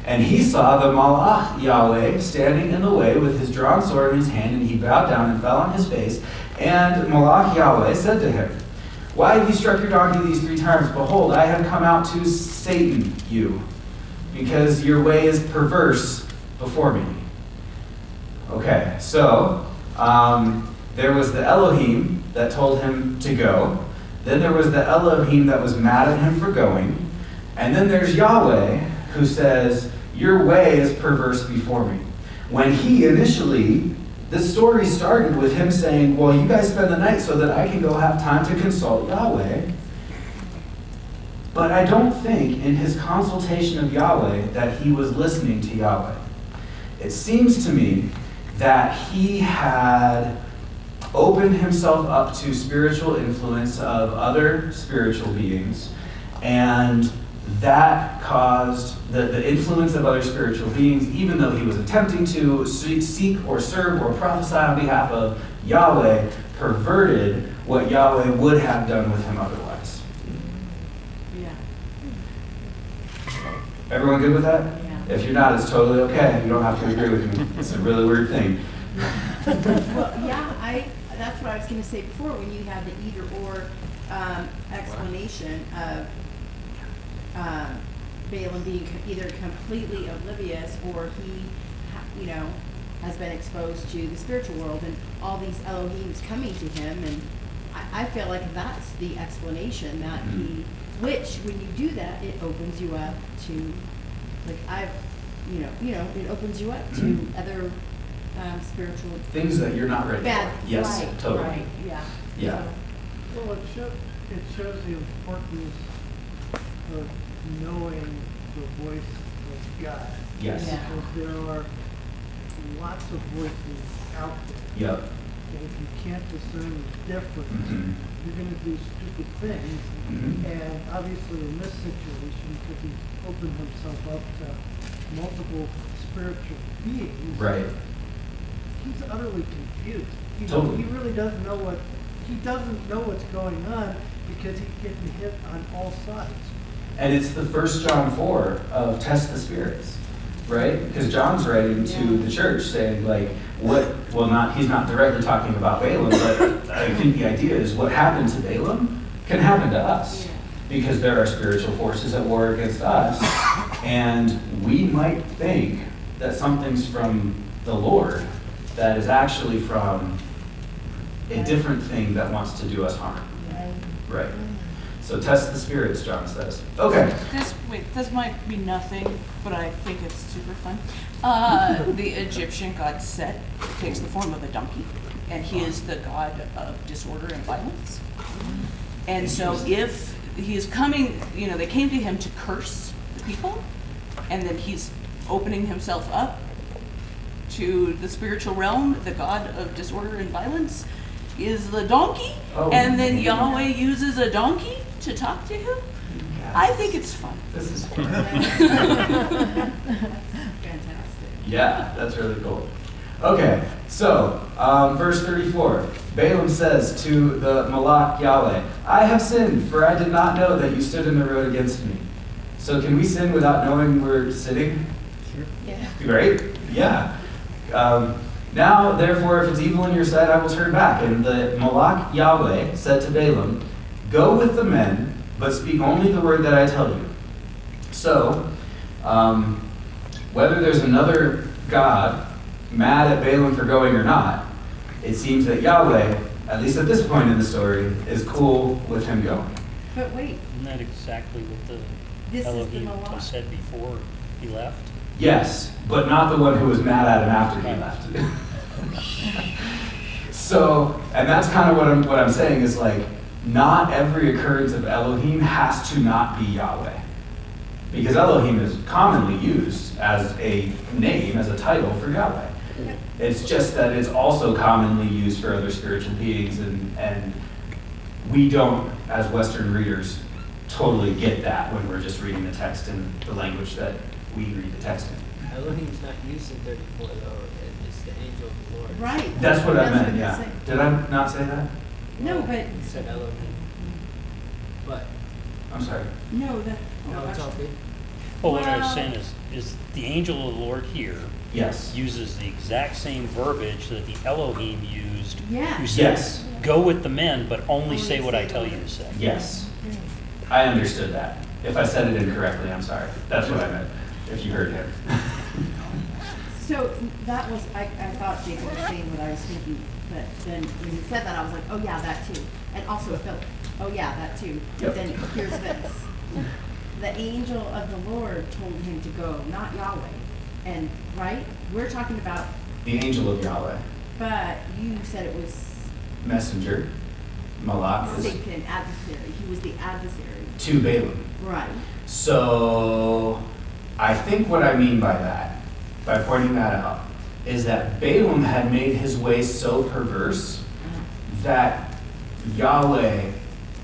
And he saw the Malach Yahweh standing in the way with his drawn sword in his hand, and he bowed down and fell on his face. And Malach Yahweh said to him, "Why have you struck your donkey these 3 times? Behold, I have come out to Satan you, because your way is perverse before me." Okay, so there was the Elohim that told him to go. Then there was the Elohim that was mad at him for going. And then there's Yahweh who says, "Your way is perverse before me." When he initially, this story started with him saying, "Well, you guys spend the night so that I can go have time to consult Yahweh." But I don't think in his consultation of Yahweh that he was listening to Yahweh. It seems to me that he had opened himself up to spiritual influence of other spiritual beings, and that caused the influence of other spiritual beings, even though he was attempting to seek or serve or prophesy on behalf of Yahweh, perverted what Yahweh would have done with him otherwise. Yeah. Everyone good with that? Yeah. If you're not, it's totally okay. You don't have to agree with me. It's a really weird thing. Well, yeah, that's what I was gonna say before, when you have the either-or explanation of Balaam being either completely oblivious, or he, has been exposed to the spiritual world and all these Elohims coming to him, and I feel like that's the explanation that which when you do that, it opens you up to, it opens you up to other spiritual things that you're not ready bad. for. Yes, Right, totally. right, yeah. Yeah. Well, it shows the importance of knowing the voice of God. Yes. Yeah. Because there are lots of voices out there. Yep. And if you can't discern the difference, Mhm. you're going to do stupid things. Mhm. And obviously in this situation, because he opened himself up to multiple spiritual beings, Right. he's utterly confused. Totally. He really doesn't know what's going on, because he's getting hit on all sides. And it's the 1 John 4 of test the spirits, right? Because John's writing to the church saying, he's not directly talking about Balaam, but I think the idea is what happened to Balaam can happen to us. Because there are spiritual forces at war against us, and we might think that something's from the Lord that is actually from a different thing that wants to do us harm. Right. So test the spirits, John says. Okay. This might be nothing, but I think it's super fun. The Egyptian god Set takes the form of a donkey, and he is the god of disorder and violence. And so if he is coming, they came to him to curse the people, and then he's opening himself up to the spiritual realm, the God of disorder and violence, is the donkey, and then Yahweh uses a donkey to talk to him? Yes. I think it's fun. This is fun. Fantastic. Yeah, that's really cool. Okay, so verse 34. Balaam says to the Malach Yahweh, I have sinned, for I did not know that you stood in the road against me. So can we sin without knowing we're sinning? Sure. Yeah. Great, yeah. Now, therefore, if it's evil in your sight, I will turn back. And the Malach Yahweh said to Balaam, go with the men, but speak only the word that I tell you. So, whether there's another God mad at Balaam for going or not, it seems that Yahweh, at least at this point in the story, is cool with him going. But wait, Isn't that exactly what the this is the Elohim Malach. said before he left? Yes, but not the one who was mad at him after he left. So, and that's kind of what I'm saying is like, not every occurrence of Elohim has to not be Yahweh. Because Elohim is commonly used as a name, as a title for Yahweh. It's just that it's also commonly used for other spiritual beings, and we don't, as Western readers, totally get that when we're just reading the text in the language that we read the text in. Elohim's not used in 34 though, it's the angel of the Lord. Right. That's what I That's meant, what yeah. he's saying. Did I not say that? No, but, He said Elohim. But, I'm sorry. no, that, no, it's all good. Well, what I was Well- saying is the angel of the Lord here Yes. uses the exact same verbiage that the Elohim used. Yeah. Who said, Yes. go with the men, but only say what I tell you to say. Yes. I understood that. If I said it incorrectly, I'm sorry. That's what I meant, if you heard him. so that was, I thought Jacob was saying what I was thinking, but then when he said that, I was like, oh yeah, that too. And also Philip, oh yeah, that too. Yep. But then here's this. The angel of the Lord told him to go, not Yahweh. And, right? We're talking about, The angel of Yahweh. but you said it was Messenger. Malach is Satan, adversary. He was the adversary. to Balaam. Right. So, I think what I mean by that, by pointing that out, is that Balaam had made his way so perverse that Yahweh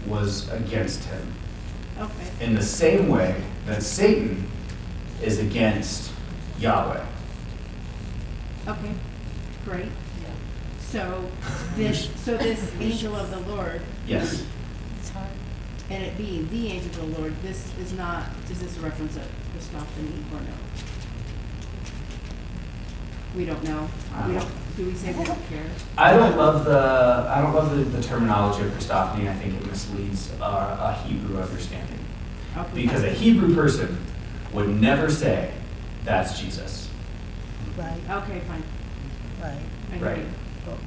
was against him. Okay. In the same way that Satan is against Yahweh. Okay. Great. So this angel of the Lord, Yes. and it being the angel of the Lord, is this a reference to Christophany or no? We don't know. Do we say we don't care? I don't love the terminology of Christophany. I think it misleads a Hebrew understanding. Okay. Because a Hebrew person would never say, that's Jesus. Right, Okay, fine. right. I hear Right. you. But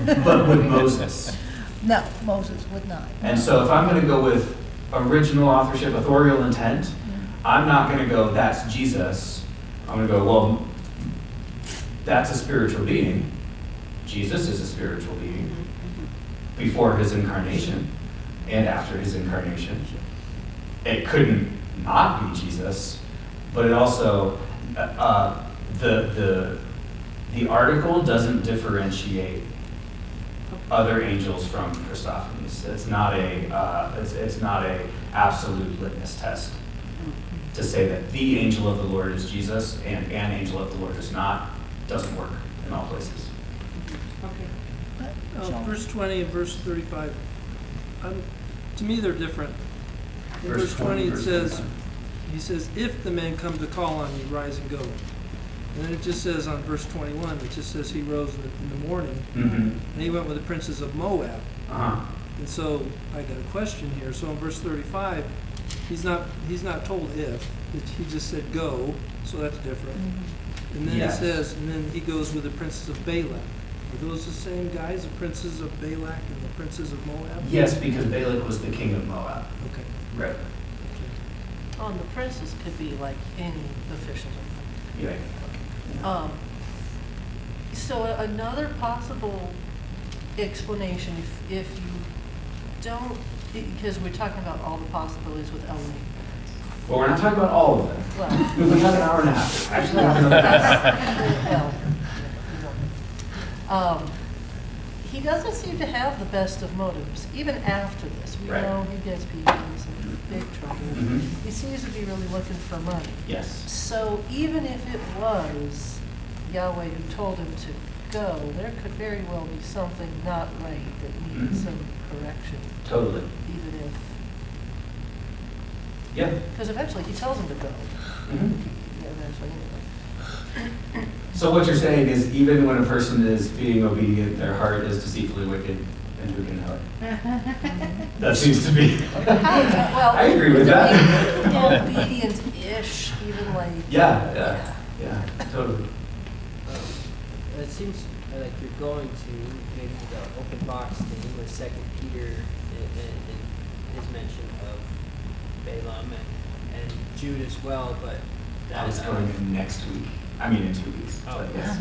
we do. But with Moses. No, Moses would not. And so if I'm going to go with original authorship, authorial intent, I'm not going to go, that's Jesus. I'm going to go, well, that's a spiritual being. Jesus is a spiritual being before his incarnation and after his incarnation. It couldn't not be Jesus, but it also, the article doesn't differentiate other angels from Christophanies. It's not a absolute litmus test to say that the angel of the Lord is Jesus and an angel of the Lord is not. Doesn't work in all places. Okay. Verse 20 and verse 35, to me they're different. In Verse verse 20 it 20, says, he says, if the men come to call on you, rise and go. And then it just says on verse 21, it just says he rose in the morning, Mm-hmm. and he went with the princes of Moab. Uh-huh. And so I got a question here. So in verse 35, he's not told if, he just said go, so that's different. And then Yes. it says, and then he goes with the princes of Balak. Are those the same guys, the princes of Balak and the princes of Moab? Yes, because Balak was the king of Moab. Okay. Right. Oh, and the princes could be like any officials. Yeah. So another possible explanation, if you don't, because we're talking about all the possibilities with Elohim. But we're not talking about all of them. Well, We have an hour and a half. Actually, we have another hour. He doesn't seem to have the best of motives, even after this. We Right. know he gets beat and he's in big trouble. Mhm. He seems to be really looking for money. Yes. So even if it was Yahweh who told him to go, there could very well be something not right that needs Mhm. some correction, Totally. even if, Yeah. because eventually he tells him to go. Mhm. Yeah, eventually, anyway. So what you're saying is even when a person is being obedient, their heart is deceitfully wicked, and who can know it? That seems to be. Well, I agree with that. Obedient-ish, even like. Yeah, totally. It seems like you're going to maybe the open box thing with 2 Peter and his mention of Balaam and Jude as well, but That is going in next week. I mean, in 2 weeks. Oh. But yes.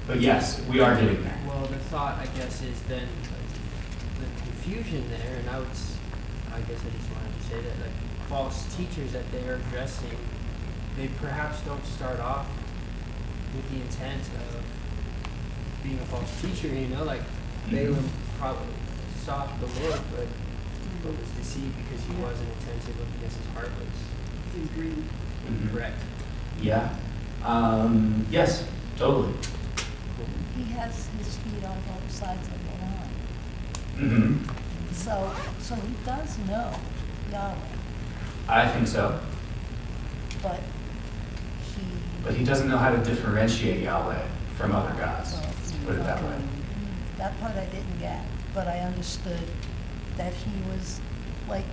But yes, we are getting there. Well, the thought, I guess, is then the confusion there, and I guess I just wanted to say that, like, false teachers that they are addressing, they perhaps don't start off with the intent of being a false teacher, like Balaam probably sought the Lord, but was deceived because he wasn't attentive because his heart was Greed. Mhm. correct. Yeah. Yes, totally. He has his feet on both sides of the line. Mm-hmm. So he does know Yahweh, I think so. but But he doesn't know how to differentiate Yahweh from other gods. Put it that way. that part I didn't get, but I understood that he was like,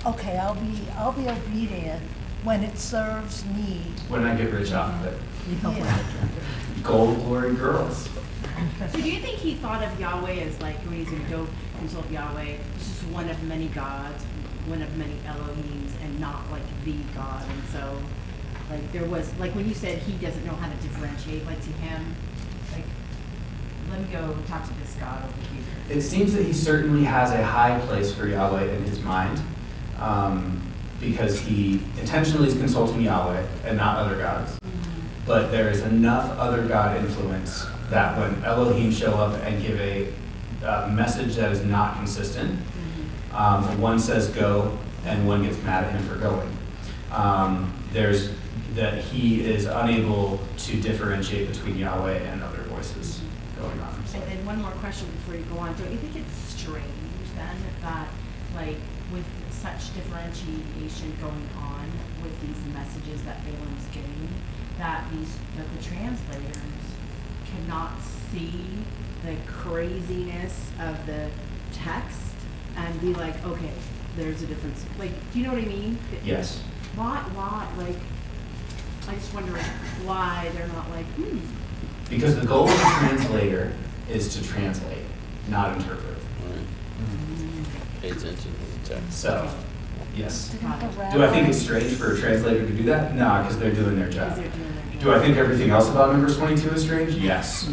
okay, I'll be obedient when it serves me. When I get rich off of it. Yeah. Gold, glory, girls. So do you think he thought of Yahweh as like, when he's going to go consult Yahweh, it's just one of many gods, one of many Elohims, and not like the God? And so, like, there was, like when you said he doesn't know how to differentiate, like to him, like, let me go talk to this God over here. It seems that he certainly has a high place for Yahweh in his mind, because he intentionally is consulting Yahweh and not other gods. But there is enough other God influence that when Elohim show up and give a message that is not consistent, one says go and one gets mad at him for going. There's that he is unable to differentiate between Yahweh and other voices going on. And then one more question before you go on. Don't you think it's strange then that, like, with such differentiation going on with these messages that Balaam's getting, that the translators cannot see the craziness of the text and be like, okay, there's a difference. Like, do you know what I mean? Yes. Why, like, I just wonder why they're not like, Because the goal of the translator is to translate, not interpret. Pay attention to the text. So, yes. Do I think it's strange for a translator to do that? No, because they're doing their job. Do I think everything else about Numbers 22 is strange? Yes.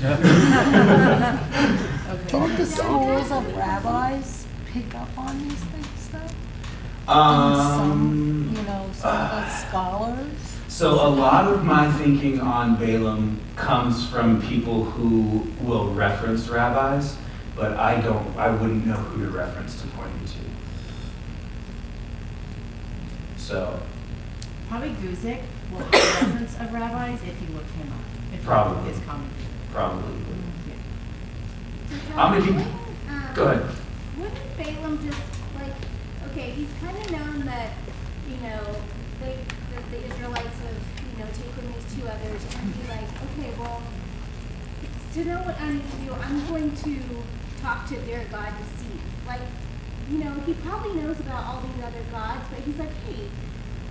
Don't the schools of rabbis pick up on these things though? Um, Some of the scholars? So a lot of my thinking on Balaam comes from people who will reference rabbis, but I wouldn't know who to reference to point you to. So, probably Guzik will have a reference of rabbis if you look him up. If you Probably. look his commentary. probably. So I'm gonna John, keep, go ahead. Wouldn't Balaam just, like, okay, he's kind of known that, that the Israelites have, taken these two others and be like, okay, well, to know what I need to do, I'm going to talk to their God to see. Like, he probably knows about all these other gods, but he's like, hey,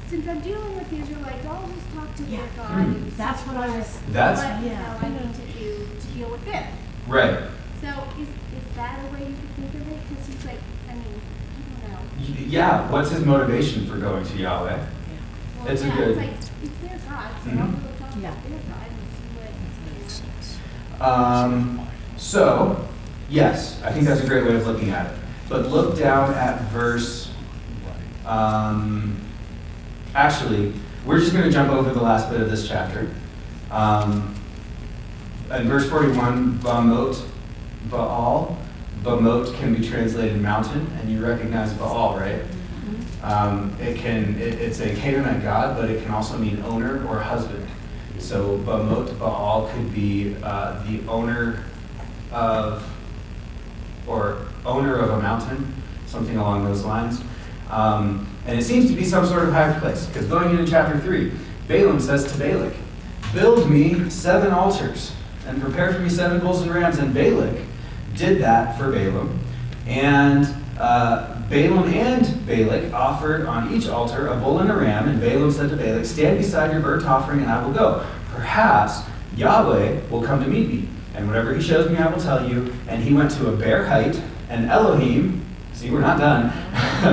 since I'm dealing with the Israelites, I'll just talk to their God and see That's what I was. That's- what I need to do to deal with them. Right. So is that a way you could think of it? Because he's like, I don't know. Yeah, what's his motivation for going to Yahweh? Well, It's a yeah, good. it's like, it's their God, so I'll go talk to their God and see what. So, yes, I think that's a great way of looking at it. But look down at verse actually, we're just going to jump over the last bit of this chapter. In verse 41, Bamot, Baal. Bamot can be translated mountain, and you recognize Baal, right? It's a Canaanite god, but it can also mean owner or husband. So Bamot, Baal could be the owner of a mountain, something along those lines. And it seems to be some sort of high place, because going into chapter 3, Balaam says to Balak, build me 7 altars and prepare for me 7 bulls and rams. And Balak did that for Balaam. And Balaam and Balak offered on each altar a bull and a ram. And Balaam said to Balak, stand beside your burnt offering and I will go. Perhaps Yahweh will come to meet me. And whatever he shows me, I will tell you. And he went to a bare height, and Elohim, see, we're not done,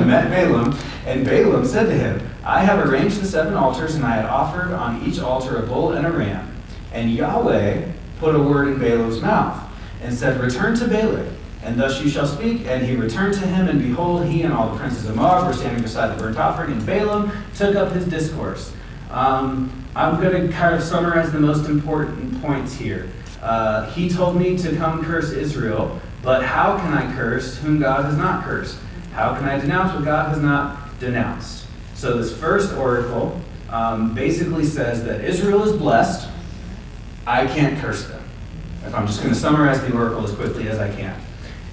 met Balaam. And Balaam said to him, I have arranged the 7 altars, and I had offered on each altar a bull and a ram. And Yahweh put a word in Balaam's mouth, and said, return to Balak, and thus you shall speak. And he returned to him, and behold, he and all the princes of Moab were standing beside the burnt offering, and Balaam took up his discourse. I'm going to kind of summarize the most important points here. He told me to come curse Israel, but how can I curse whom God has not cursed? How can I denounce what God has not denounced? So this first oracle basically says that Israel is blessed. I can't curse them. If I'm just going to summarize the oracle as quickly as I can.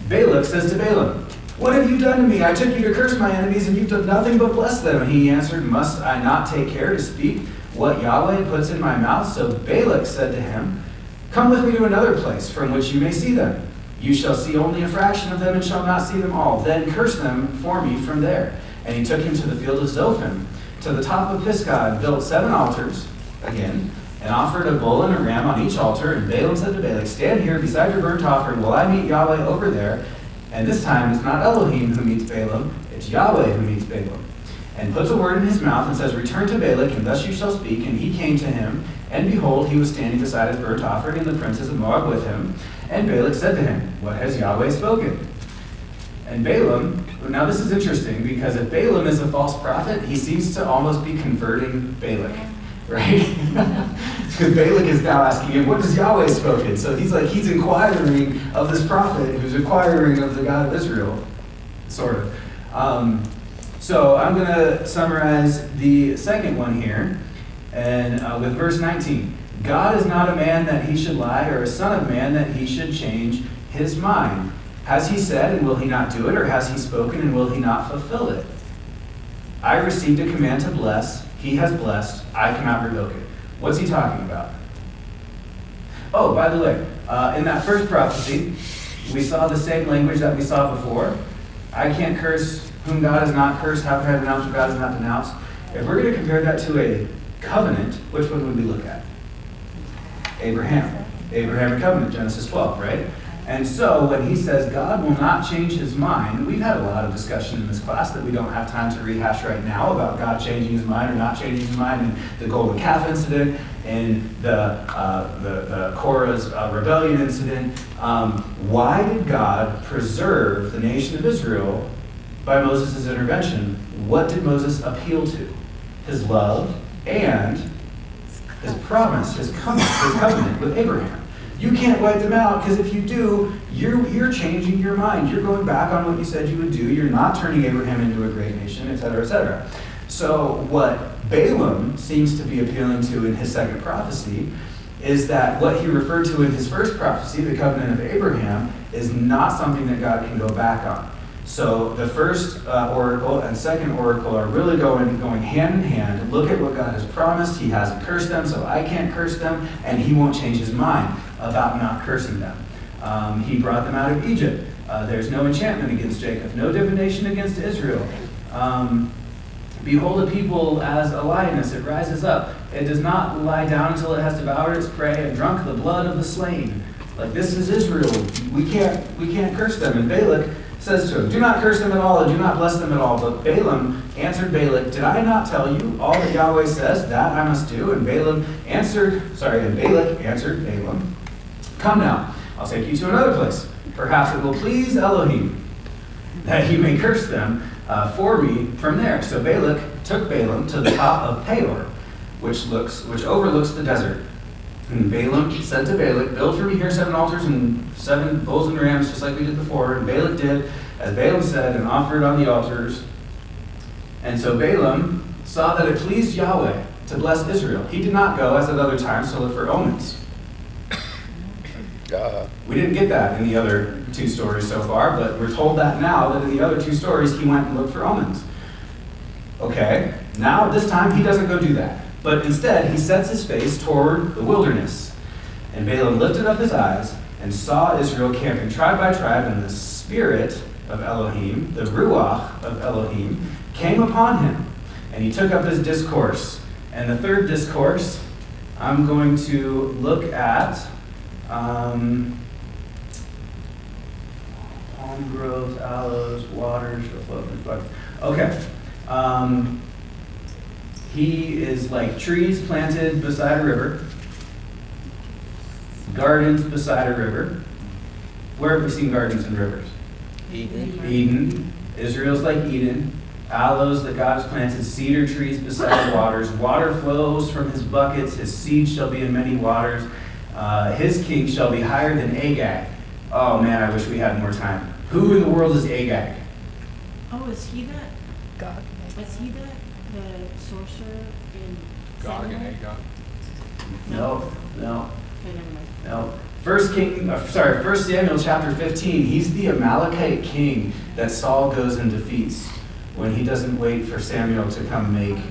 Balak says to Balaam, what have you done to me? I took you to curse my enemies, and you've done nothing but bless them. And he answered, must I not take care to speak what Yahweh puts in my mouth? So Balak said to him, come with me to another place from which you may see them. You shall see only a fraction of them and shall not see them all. Then curse them for me from there. And he took him to the field of Zophim, to the top of Pisgah, and built 7 altars, again, and offered a bull and a ram on each altar. And Balaam said to Balak, stand here beside your burnt offering while I meet Yahweh over there. And this time it's not Elohim who meets Balaam, it's Yahweh who meets Balaam. And puts a word in his mouth and says, return to Balak, and thus you shall speak. And he came to him, and behold, he was standing beside his burnt offering, and the princes of Moab with him. And Balak said to him, what has Yahweh spoken? And Balaam, now this is interesting, because if Balaam is a false prophet, he seems to almost be converting Balak, right? Because Balak is now asking him, what has Yahweh spoken? So he's inquiring of this prophet who's inquiring of the God of Israel, sort of. So I'm going to summarize the second one here, and with verse 19. God is not a man that he should lie, or a son of man that he should change his mind. Has he said, and will he not do it? Or has he spoken, and will he not fulfill it? I received a command to bless. He has blessed. I cannot revoke it. What's he talking about? Oh, by the way, in that first prophecy, we saw the same language that we saw before. I can't curse whom God has not cursed. How can I denounce what God has not denounced? If we're going to compare that to a covenant, which one would we look at? Abraham and covenant, Genesis 12, right? And so when he says God will not change his mind, we've had a lot of discussion in this class that we don't have time to rehash right now about God changing his mind or not changing his mind, and the golden calf incident, and the Korah's rebellion incident. Why did God preserve the nation of Israel by Moses' intervention? What did Moses appeal to? His love and his promise, his covenant with Abraham. You can't wipe them out, because if you do, you're changing your mind. You're going back on what you said you would do. You're not turning Abraham into a great nation, etc., etc. So what Balaam seems to be appealing to in his second prophecy is that what he referred to in his first prophecy, the covenant of Abraham, is not something that God can go back on. So the first oracle and second oracle are really going hand in hand. Look at what God has promised. He hasn't cursed them, so I can't curse them, and he won't change his mind about not cursing them. He brought them out of Egypt. There's no enchantment against Jacob, no divination against Israel. Behold a people as a lioness, it rises up. It does not lie down until it has devoured its prey and drunk the blood of the slain. Like, this is Israel. We can't curse them. And Balak says to him, do not curse them at all, and do not bless them at all. But Balaam answered Balak, did I not tell you all that Yahweh says, that I must do? And Balak answered Balaam, come now, I'll take you to another place. Perhaps it will please Elohim. that he may curse them for me from there. So Balak took Balaam to the top of Peor, which overlooks the desert. And Balaam said to Balak, build for me here 7 altars and 7 bulls and rams, just like we did before. And Balak did as Balaam said and offered on the altars. And so Balaam saw that it pleased Yahweh to bless Israel. He did not go, as at other times, to look for omens. We didn't get that in the other 2 stories so far, but we're told that now, that in the other 2 stories he went and looked for omens. Okay, now this time he doesn't go do that, but instead he sets his face toward the wilderness. And Balaam lifted up his eyes and saw Israel camping tribe by tribe, and the spirit of Elohim, the Ruach of Elohim, came upon him. And he took up his discourse. And the third discourse, I'm going to look at palm groves, aloes, waters, okay. He is like trees planted beside a river, gardens beside a river. Where have we seen gardens and rivers? Eden. Israel's like Eden. Aloes that God has planted, cedar trees beside waters. Water flows from his buckets. His seed shall be in many waters. His king shall be higher than Agag. Oh man, I wish we had more time. Who in the world is Agag? Oh, is he that? God. Is he the sorcerer in Gog and Samuel? Agog. No. Okay, never mind. No. 1 Samuel chapter 15, he's the Amalekite king that Saul goes and defeats when he doesn't wait for Samuel to come make.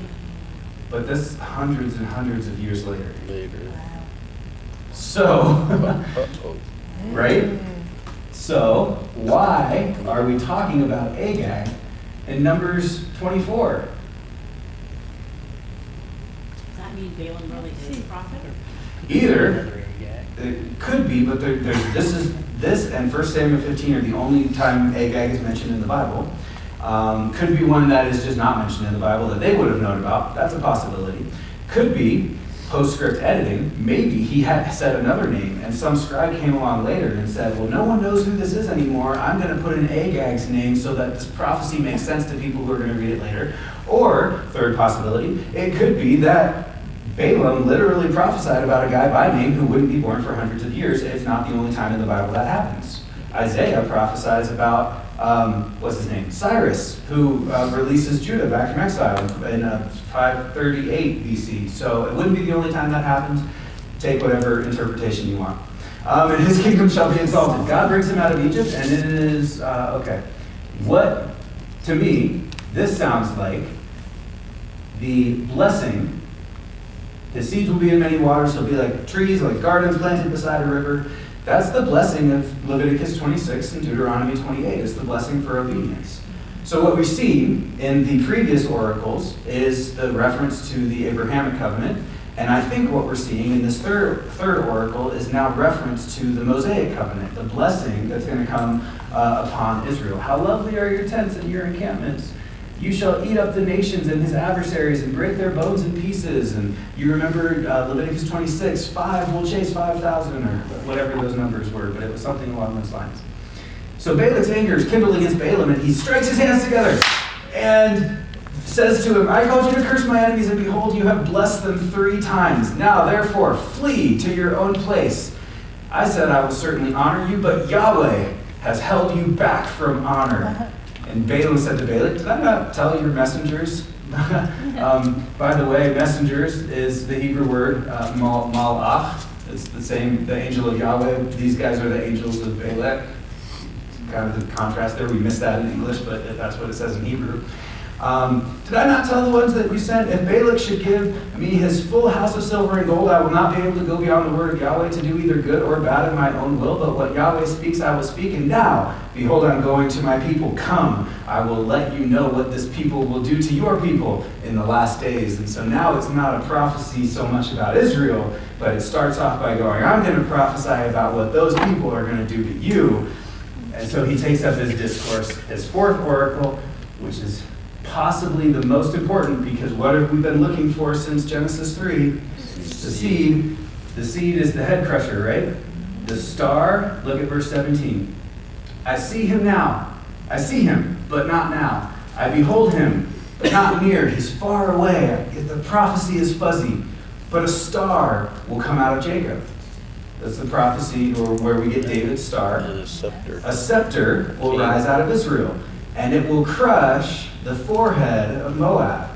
But this is hundreds and hundreds of years later. So, right? So, why are we talking about Agag in Numbers 24? Does that mean Balaam really is a prophet? Either. It could be, but this and 1 Samuel 15 are the only time Agag is mentioned in the Bible. Could be one that is just not mentioned in the Bible that they would have known about. That's a possibility. Could be postscript editing. Maybe he had said another name, and some scribe came along later and said, well, no one knows who this is anymore. I'm going to put in Agag's name so that this prophecy makes sense to people who are going to read it later. Or, third possibility, it could be that Balaam literally prophesied about a guy by name who wouldn't be born for hundreds of years. It's not the only time in the Bible that happens. Isaiah prophesies about, what's his name? Cyrus, who releases Judah back from exile in 538 BC. So it wouldn't be the only time that happens. Take whatever interpretation you want. And his kingdom shall be exalted. God brings him out of Egypt, and it is, okay. What, to me, this sounds like the blessing. His seeds will be in many waters. He'll be like trees, like gardens planted beside a river. That's the blessing of Leviticus 26 and Deuteronomy 28. It's the blessing for obedience. So what we see in the previous oracles is the reference to the Abrahamic covenant. And I think what we're seeing in this third oracle is now reference to the Mosaic covenant, the blessing that's going to come upon Israel. How lovely are your tents and your encampments. You shall eat up the nations and his adversaries and break their bones in pieces. And you remember Leviticus 26, 5 will chase 5,000 or whatever those numbers were, but it was something along those lines. So Balak's anger is kindled against Balaam, and he strikes his hands together and says to him, I called you to curse my enemies, and behold, you have blessed them 3 times. Now, therefore, flee to your own place. I said I will certainly honor you, but Yahweh has held you back from honor. And Balaam said to Balak, did I not tell your messengers? By the way, messengers is the Hebrew word malach. It's the angel of Yahweh. These guys are the angels of Balak. Kind of the contrast there. We missed that in English, but that's what it says in Hebrew. Did I not tell the ones that you sent? If Balak should give me his full house of silver and gold, I will not be able to go beyond the word of Yahweh to do either good or bad in my own will, but what Yahweh speaks, I will speak. And now, behold, I'm going to my people. Come, I will let you know what this people will do to your people in the last days. And so now it's not a prophecy so much about Israel, but it starts off by going, I'm going to prophesy about what those people are going to do to you. And so he takes up his discourse, his 4th oracle, which is possibly the most important, because what have we been looking for since Genesis 3? The seed. The seed is the head crusher, right? The star, look at verse 17. I see him now, I see him, but not now. I behold him, but not near. He's far away. The prophecy is fuzzy, but a star will come out of Jacob. That's the prophecy where we get David's star. A scepter. A scepter will rise out of Israel, and it will crush the forehead of Moab.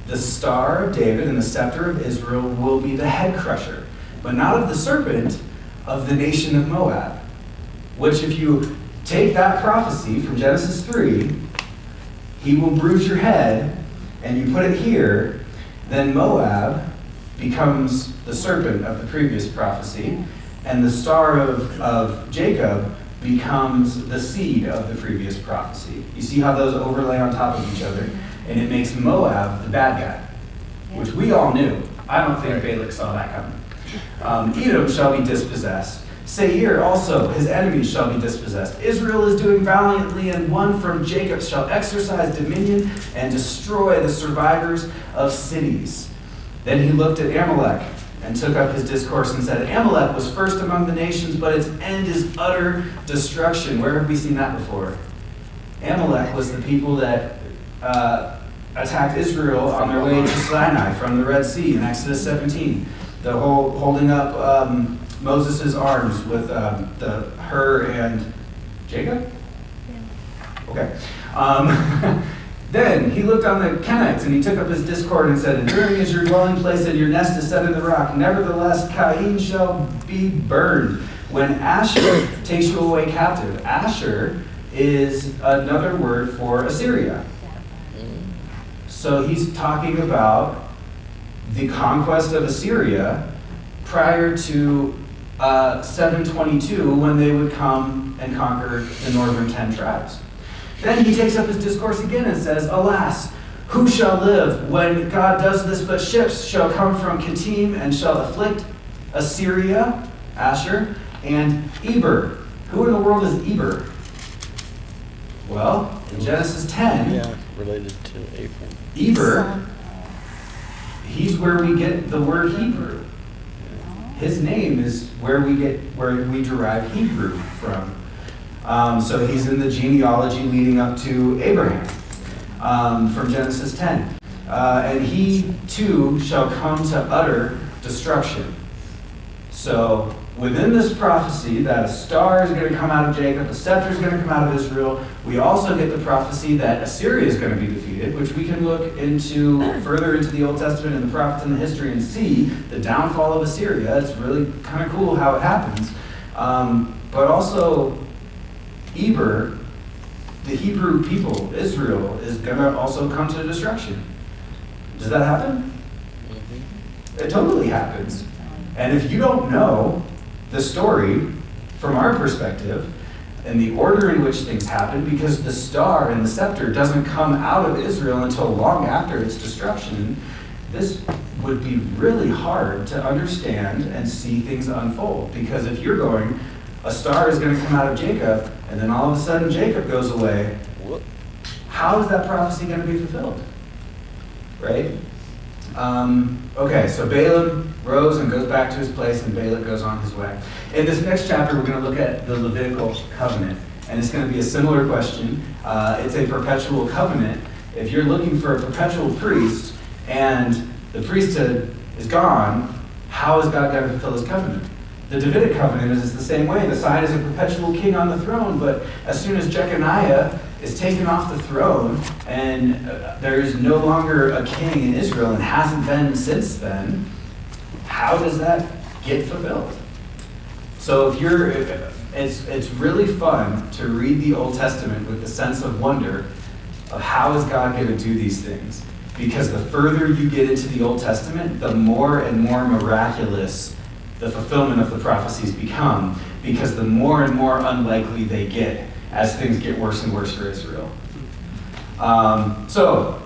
The star of David and the scepter of Israel will be the head crusher, but not of the serpent, of the nation of Moab. Which, if you take that prophecy from Genesis 3, he will bruise your head, and you put it here, then Moab becomes the serpent of the previous prophecy, and the star of Jacob becomes the seed of the previous prophecy. You see how those overlay on top of each other? And it makes Moab the bad guy, which we all knew. I don't think Balak saw that coming. Edom shall be dispossessed. Seir also, his enemies shall be dispossessed. Israel is doing valiantly, and one from Jacob shall exercise dominion and destroy the survivors of cities. Then he looked at Amalek and took up his discourse and said, Amalek was first among the nations, but its end is utter destruction. Where have we seen that before? Amalek was the people that attacked Israel on their way to Sinai from the Red Sea in Exodus 17. The whole holding up Moses' arms with her and Jacob? Okay. Then he looked on the Kenites, and he took up his discord and said, enduring is your dwelling place, and your nest is set in the rock. Nevertheless, Cain shall be burned when Asher takes you away captive. Asher is another word for Assyria. So he's talking about the conquest of Assyria prior to 722, when they would come and conquer the northern 10 tribes. Then he takes up his discourse again and says, alas, who shall live when God does this? But ships shall come from Kittim and shall afflict Assyria, Asher, and Eber. Who in the world is Eber? Well, in Genesis 10, yeah, related to Abram. Eber, he's where we get the word Hebrew. His name is where we derive Hebrew from. So he's in the genealogy leading up to Abraham from Genesis 10. And he too shall come to utter destruction. So within this prophecy that a star is going to come out of Jacob, a scepter is going to come out of Israel, we also get the prophecy that Assyria is going to be defeated, which we can look into further into the Old Testament and the prophets and the history and see the downfall of Assyria. It's really kind of cool how it happens. But also, Eber, the Hebrew people, Israel, is going to also come to destruction. Does that happen? It totally happens. And if you don't know the story from our perspective and the order in which things happen, because the star and the scepter doesn't come out of Israel until long after its destruction, this would be really hard to understand and see things unfold. Because if you're going, a star is going to come out of Jacob, and then all of a sudden Jacob goes away, how is that prophecy going to be fulfilled? Right? Okay, so Balaam rose and goes back to his place, and Balak goes on his way. In this next chapter, we're going to look at the Levitical covenant, and it's going to be a similar question. It's a perpetual covenant. If you're looking for a perpetual priest, and the priesthood is gone, how is God going to fulfill his covenant? The Davidic covenant is the same way. The side is a perpetual king on the throne, but as soon as Jeconiah is taken off the throne and there is no longer a king in Israel and hasn't been since then, how does that get fulfilled? So if you're, it's really fun to read the Old Testament with the sense of wonder of how is God going to do these things? Because the further you get into the Old Testament, the more and more miraculous the fulfillment of the prophecies become, because the more and more unlikely they get as things get worse and worse for Israel. So,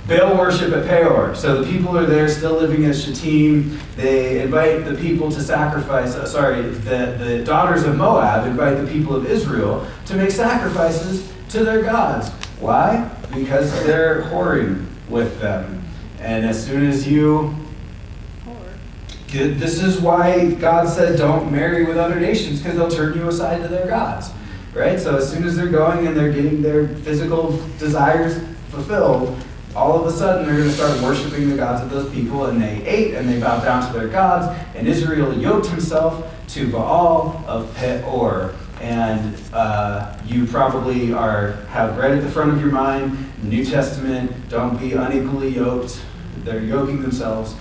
Baal worship at Peor. So the people are there still living as Shittim. They invite the people to sacrifice, the daughters of Moab invite the people of Israel to make sacrifices to their gods. Why? Because they're whoring with them. And as soon as you... This is why God said don't marry with other nations, because they'll turn you aside to their gods. right? So as soon as they're going and they're getting their physical desires fulfilled, all of a sudden they're going to start worshiping the gods of those people, and they ate and they bowed down to their gods, and Israel yoked himself to Baal of Peor. And you probably have read at the front of your mind, the New Testament, don't be unequally yoked. They're yoking themselves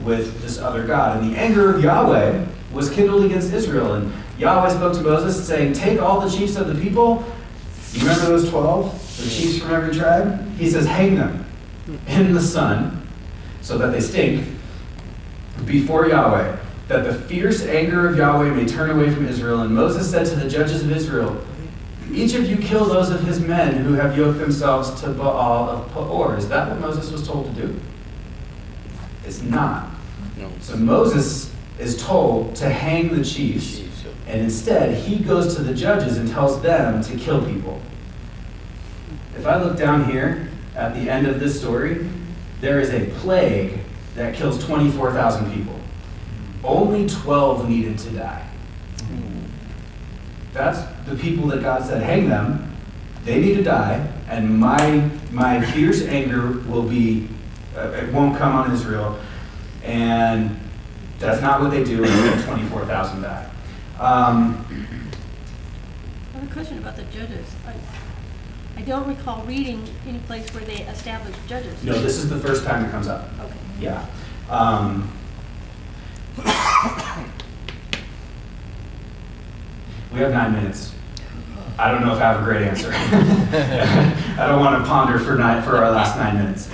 with this other god. And the anger of Yahweh was kindled against Israel. And Yahweh spoke to Moses saying, take all the chiefs of the people. You remember those 12? The chiefs from every tribe? He says, hang them in the sun so that they stink before Yahweh, that the fierce anger of Yahweh may turn away from Israel. And Moses said to the judges of Israel, each of you kill those of his men who have yoked themselves to Baal of Peor. Is that what Moses was told to do? It's not. No. So Moses is told to hang the chiefs, and instead he goes to the judges and tells them to kill people. If I look down here at the end of this story, there is a plague that kills 24,000 people. Only 12 needed to die. That's the people that God said, hang them. They need to die, and my fierce anger will be, it won't come on Israel. And that's not what they do, and 24,000 die. I have a question about the judges. I don't recall reading any place where they established judges. No, this is the first time it comes up. Okay. Yeah. We have 9 minutes. I don't know if I have a great answer. I don't want to ponder for our last 9 minutes.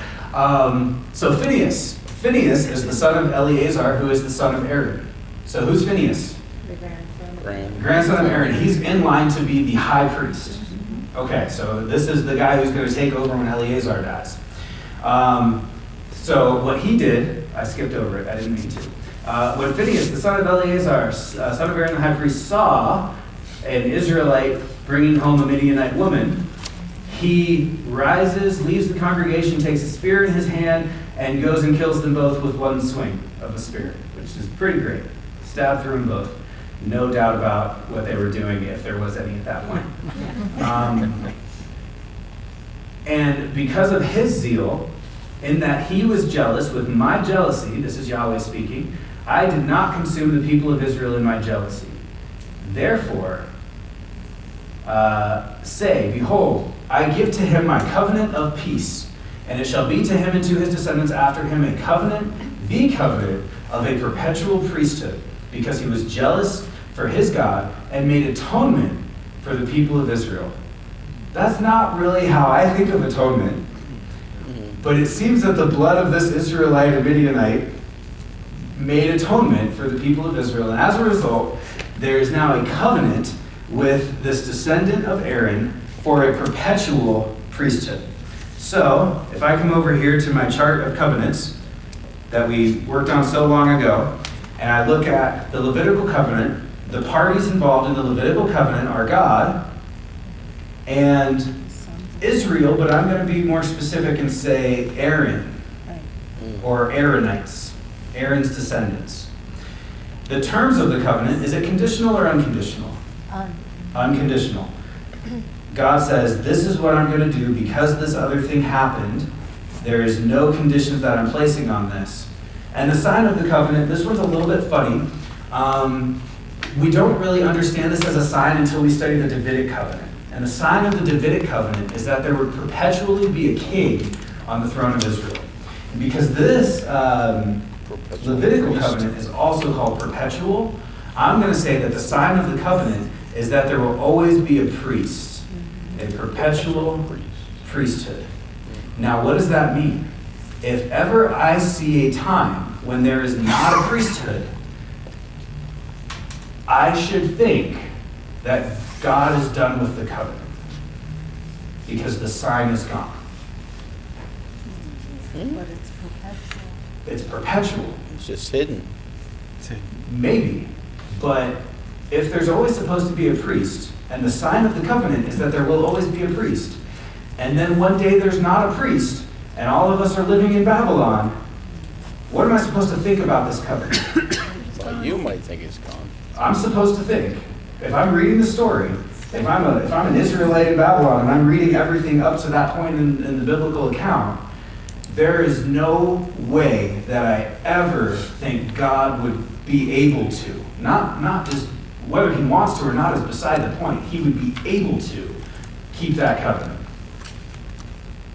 So Phineas. Phineas is the son of Eleazar, who is the son of Aaron. So who's Phineas? The grandson. Grandson of Aaron. He's in line to be the high priest. Okay, so this is the guy who's going to take over when Eleazar dies. So what he did, I skipped over it, I didn't mean to. When Phineas, the son of Eleazar, son of Aaron the high priest, saw an Israelite bringing home a Midianite woman, he rises, leaves the congregation, takes a spear in his hand, and goes and kills them both with one swing of a spear, which is pretty great. Stabbed through them both. No doubt about what they were doing, if there was any at that point. And because of his zeal, in that he was jealous with my jealousy, this is Yahweh speaking, I did not consume the people of Israel in my jealousy. Therefore, say, behold, I give to him my covenant of peace, and it shall be to him and to his descendants after him a covenant, the covenant of a perpetual priesthood, because he was jealous for his God and made atonement for the people of Israel. That's not really how I think of atonement, but it seems that the blood of this Israelite or Midianite made atonement for the people of Israel, and as a result, there is now a covenant with this descendant of Aaron for a perpetual priesthood. So, if I come over here to my chart of covenants that we worked on so long ago, and I look at the Levitical covenant, the parties involved in the Levitical covenant are God and Israel, but I'm going to be more specific and say Aaron, or Aaronites, Aaron's descendants. The terms of the covenant, is it conditional or unconditional? Unconditional. God says, this is what I'm going to do because this other thing happened. There is no conditions that I'm placing on this. And the sign of the covenant, this one's a little bit funny. We don't really understand this as a sign until we study the Davidic covenant. And the sign of the Davidic covenant is that there would perpetually be a king on the throne of Israel. And because this Levitical covenant is also called perpetual, I'm going to say that the sign of the covenant is that there will always be a priest, a perpetual priesthood. Now, what does that mean? If ever I see a time when there is not a priesthood, I should think that God is done with the covenant because the sign is gone. But it's perpetual. It's perpetual. It's just hidden. Maybe. But if there's always supposed to be a priest, and the sign of the covenant is that there will always be a priest, and then one day there's not a priest, and all of us are living in Babylon, what am I supposed to think about this covenant? Well, you might think it's gone. I'm supposed to think, if I'm reading the story, If I'm an Israelite in Babylon and I'm reading everything up to that point in the biblical account, there is no way that I ever think God would be able to, not just whether he wants to or not is beside the point, he would be able to keep that covenant.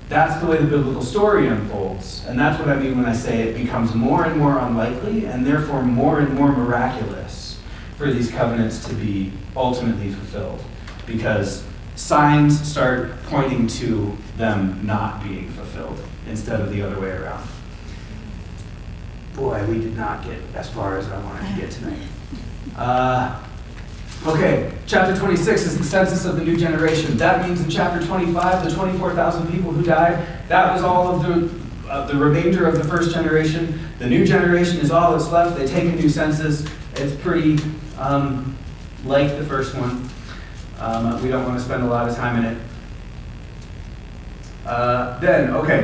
That's the way the biblical story unfolds, and that's what I mean when I say it becomes more and more unlikely and therefore more and more miraculous for these covenants to be ultimately fulfilled, because signs start pointing to them not being fulfilled instead of the other way around. Boy, we did not get as far as I wanted to get tonight. Okay, chapter 26 is the census of the new generation. That means in chapter 25, the 24,000 people who died, that was all of the remainder of the first generation. The new generation is all that's left. They take a new census. It's pretty like the first one. We don't want to spend a lot of time in it.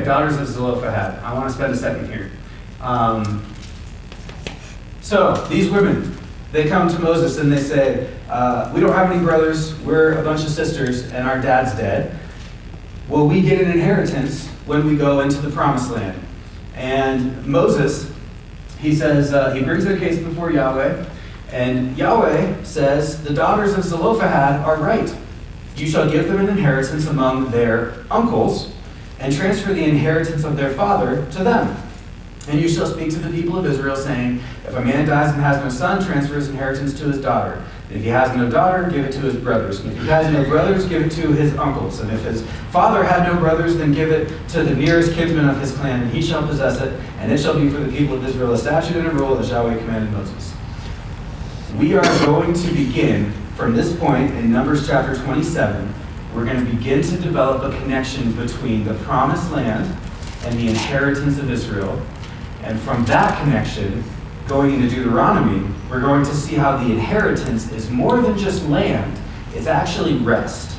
Daughters of Zelophehad. I want to spend a second here. So, these women, they come to Moses and they say, we don't have any brothers, we're a bunch of sisters, and our dad's dead. Will we get an inheritance when we go into the promised land? And Moses, he says, he brings their case before Yahweh, and Yahweh says, the daughters of Zelophehad are right. You shall give them an inheritance among their uncles, and transfer the inheritance of their father to them. And you shall speak to the people of Israel, saying, if a man dies and has no son, transfer his inheritance to his daughter. If he has no daughter, give it to his brothers. And if he has no brothers, give it to his uncles. And if his father had no brothers, then give it to the nearest kinsman of his clan, and he shall possess it. And it shall be for the people of Israel a statute and a rule, as Yahweh commanded Moses. We are going to begin, from this point in Numbers chapter 27, we're going to begin to develop a connection between the promised land and the inheritance of Israel. And from that connection, going into Deuteronomy, we're going to see how the inheritance is more than just land, it's actually rest.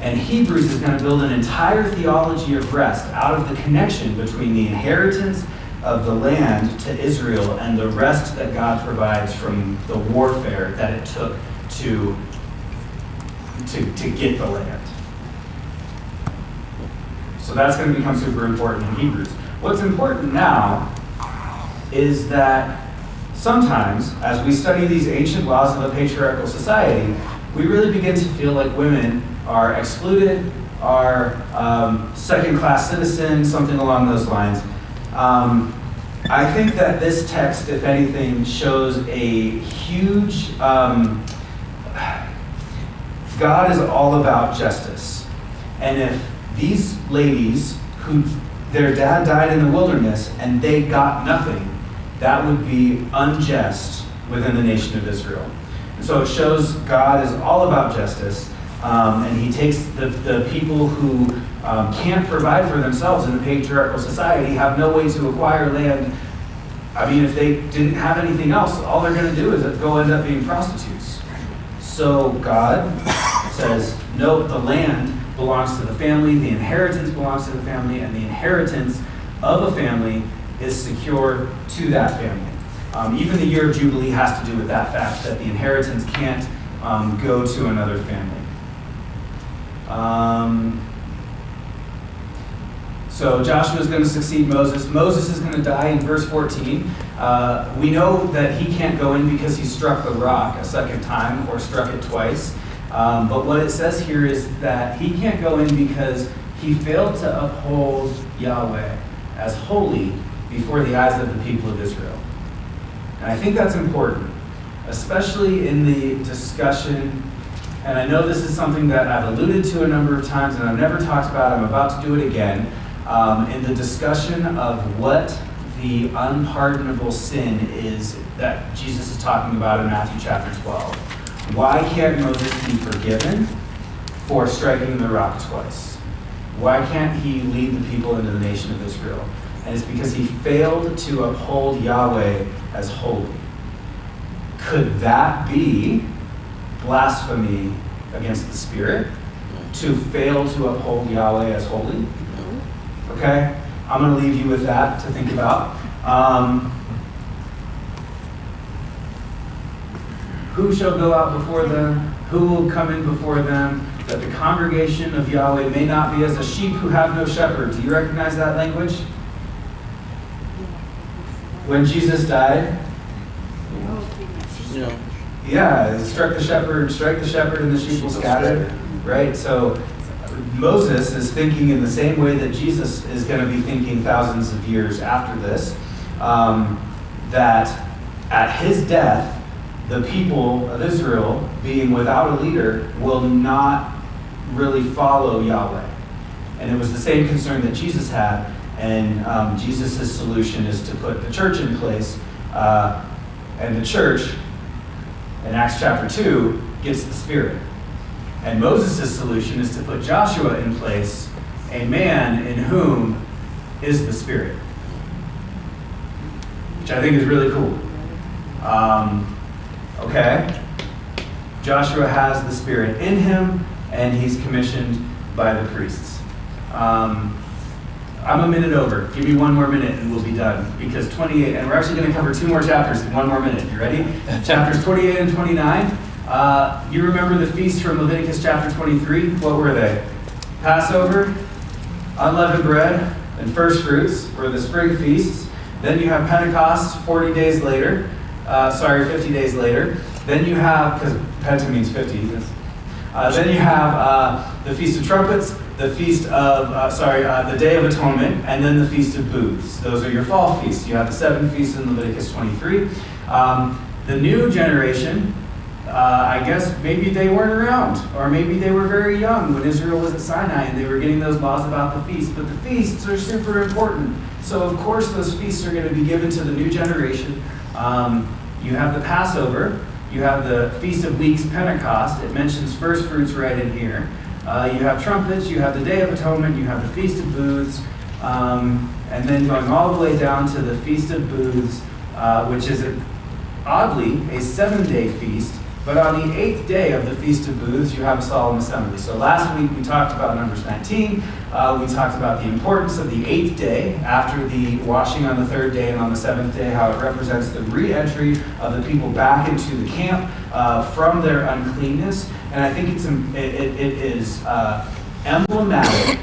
And Hebrews is going to build an entire theology of rest out of the connection between the inheritance of the land to Israel and the rest that God provides from the warfare that it took to get the land. So that's going to become super important in Hebrews. What's important now is that sometimes, as we study these ancient laws of a patriarchal society, we really begin to feel like women are excluded, are second-class citizens, something along those lines. I think that this text, if anything, shows a huge... God is all about justice. And if these ladies who their dad died in the wilderness and they got nothing, that would be unjust within the nation of Israel. And so it shows God is all about justice, and he takes the people who can't provide for themselves in a patriarchal society, have no way to acquire land. I mean, if they didn't have anything else, all they're going to do is go end up being prostitutes. So God says, no, the land belongs to the family, the inheritance belongs to the family, and the inheritance of a family is secure to that family. Even the year of Jubilee has to do with that fact, that the inheritance can't go to another family. So Joshua is going to succeed Moses. Moses is going to die in verse 14. We know that he can't go in because he struck the rock a second time or struck it twice. But what it says here is that he can't go in because he failed to uphold Yahweh as holy before the eyes of the people of Israel. And I think that's important, especially in the discussion, and I know this is something that I've alluded to a number of times and I've never talked about, I'm about to do it again, in the discussion of what the unpardonable sin is that Jesus is talking about in Matthew chapter 12. Why can't Moses be forgiven for striking the rock twice? Why can't he lead the people into the nation of Israel? And it's because he failed to uphold Yahweh as holy. Could that be blasphemy against the Spirit? To fail to uphold Yahweh as holy? Okay? I'm going to leave you with that to think about. Who shall go out before them? Who will come in before them, that the congregation of Yahweh may not be as a sheep who have no shepherd. Do you recognize that language? When Jesus died, yeah, strike the shepherd, and the sheep will scatter. Right? So Moses is thinking in the same way that Jesus is going to be thinking thousands of years after this, that at his death, the people of Israel, being without a leader, will not really follow Yahweh. And it was the same concern that Jesus had, and Jesus' solution is to put the church in place, and the church, in Acts chapter 2, gets the Spirit. And Moses' solution is to put Joshua in place, a man in whom is the Spirit, which I think is really cool. Okay? Joshua has the Spirit in him, and he's commissioned by the priests. I'm a minute over. Give me one more minute and we'll be done. Because 28, and we're actually going to cover 2 more chapters in 1 more minute. You ready? Chapters 28 and 29. You remember the feast from Leviticus chapter 23? What were they? Passover, unleavened bread, and first fruits were the spring feasts. Then you have Pentecost 50 days later. Then you have, because Penta means 50. Then you have the Feast of Trumpets, the Feast of, the Day of Atonement, and then the Feast of Booths. Those are your fall feasts. You have the 7 feasts in Leviticus 23. The new generation, I guess maybe they weren't around, or maybe they were very young when Israel was at Sinai and they were getting those laws about the feasts. But the feasts are super important. So of course those feasts are going to be given to the new generation. You have the Passover. You have the Feast of Weeks, Pentecost. It mentions first fruits right in here. You have trumpets. You have the Day of Atonement. You have the Feast of Booths. And then going all the way down to the Feast of Booths, which is oddly a 7-day feast. But on the 8th day of the Feast of Booths, you have a solemn assembly. So last week we talked about Numbers 19. We talked about the importance of the 8th day after the washing on the 3rd day and on the 7th day, how it represents the re-entry of the people back into the camp from their uncleanness. And I think it is emblematic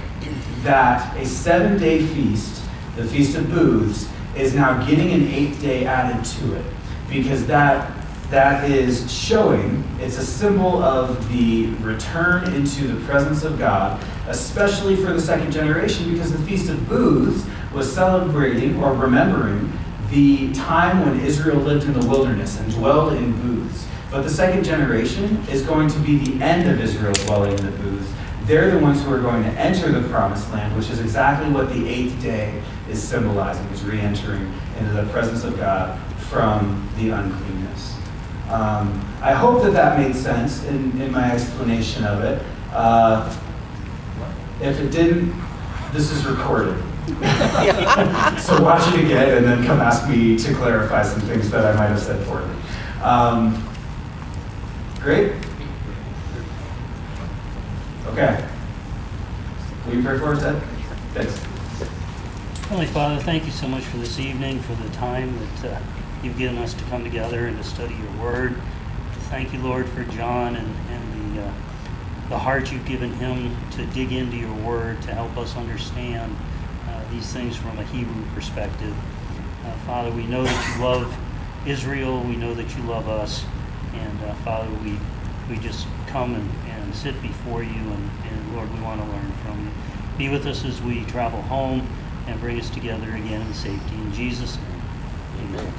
that a 7-day feast, the Feast of Booths, is now getting an 8th day added to it. Because that is showing, it's a symbol of the return into the presence of God, especially for the second generation, because the Feast of Booths was celebrating or remembering the time when Israel lived in the wilderness and dwelled in booths. But the second generation is going to be the end of Israel dwelling in the booths. They're the ones who are going to enter the promised land, which is exactly what the 8th day is symbolizing, is re-entering into the presence of God from the uncleanness. I hope that made sense in my explanation of it. If it didn't, this is recorded. So watch it again and then come ask me to clarify some things that I might have said poorly. Great? Okay. Will you pray for us, Ed? Thanks. Heavenly Father, thank you so much for this evening, for the time that you've given us to come together and to study your word. Thank you, Lord, for John and the heart you've given him to dig into your word, to help us understand these things from a Hebrew perspective. Father, we know that you love Israel. We know that you love us. And Father, we just come and sit before you. And Lord, we want to learn from you. Be with us as we travel home and bring us together again in safety. In Jesus' name, amen.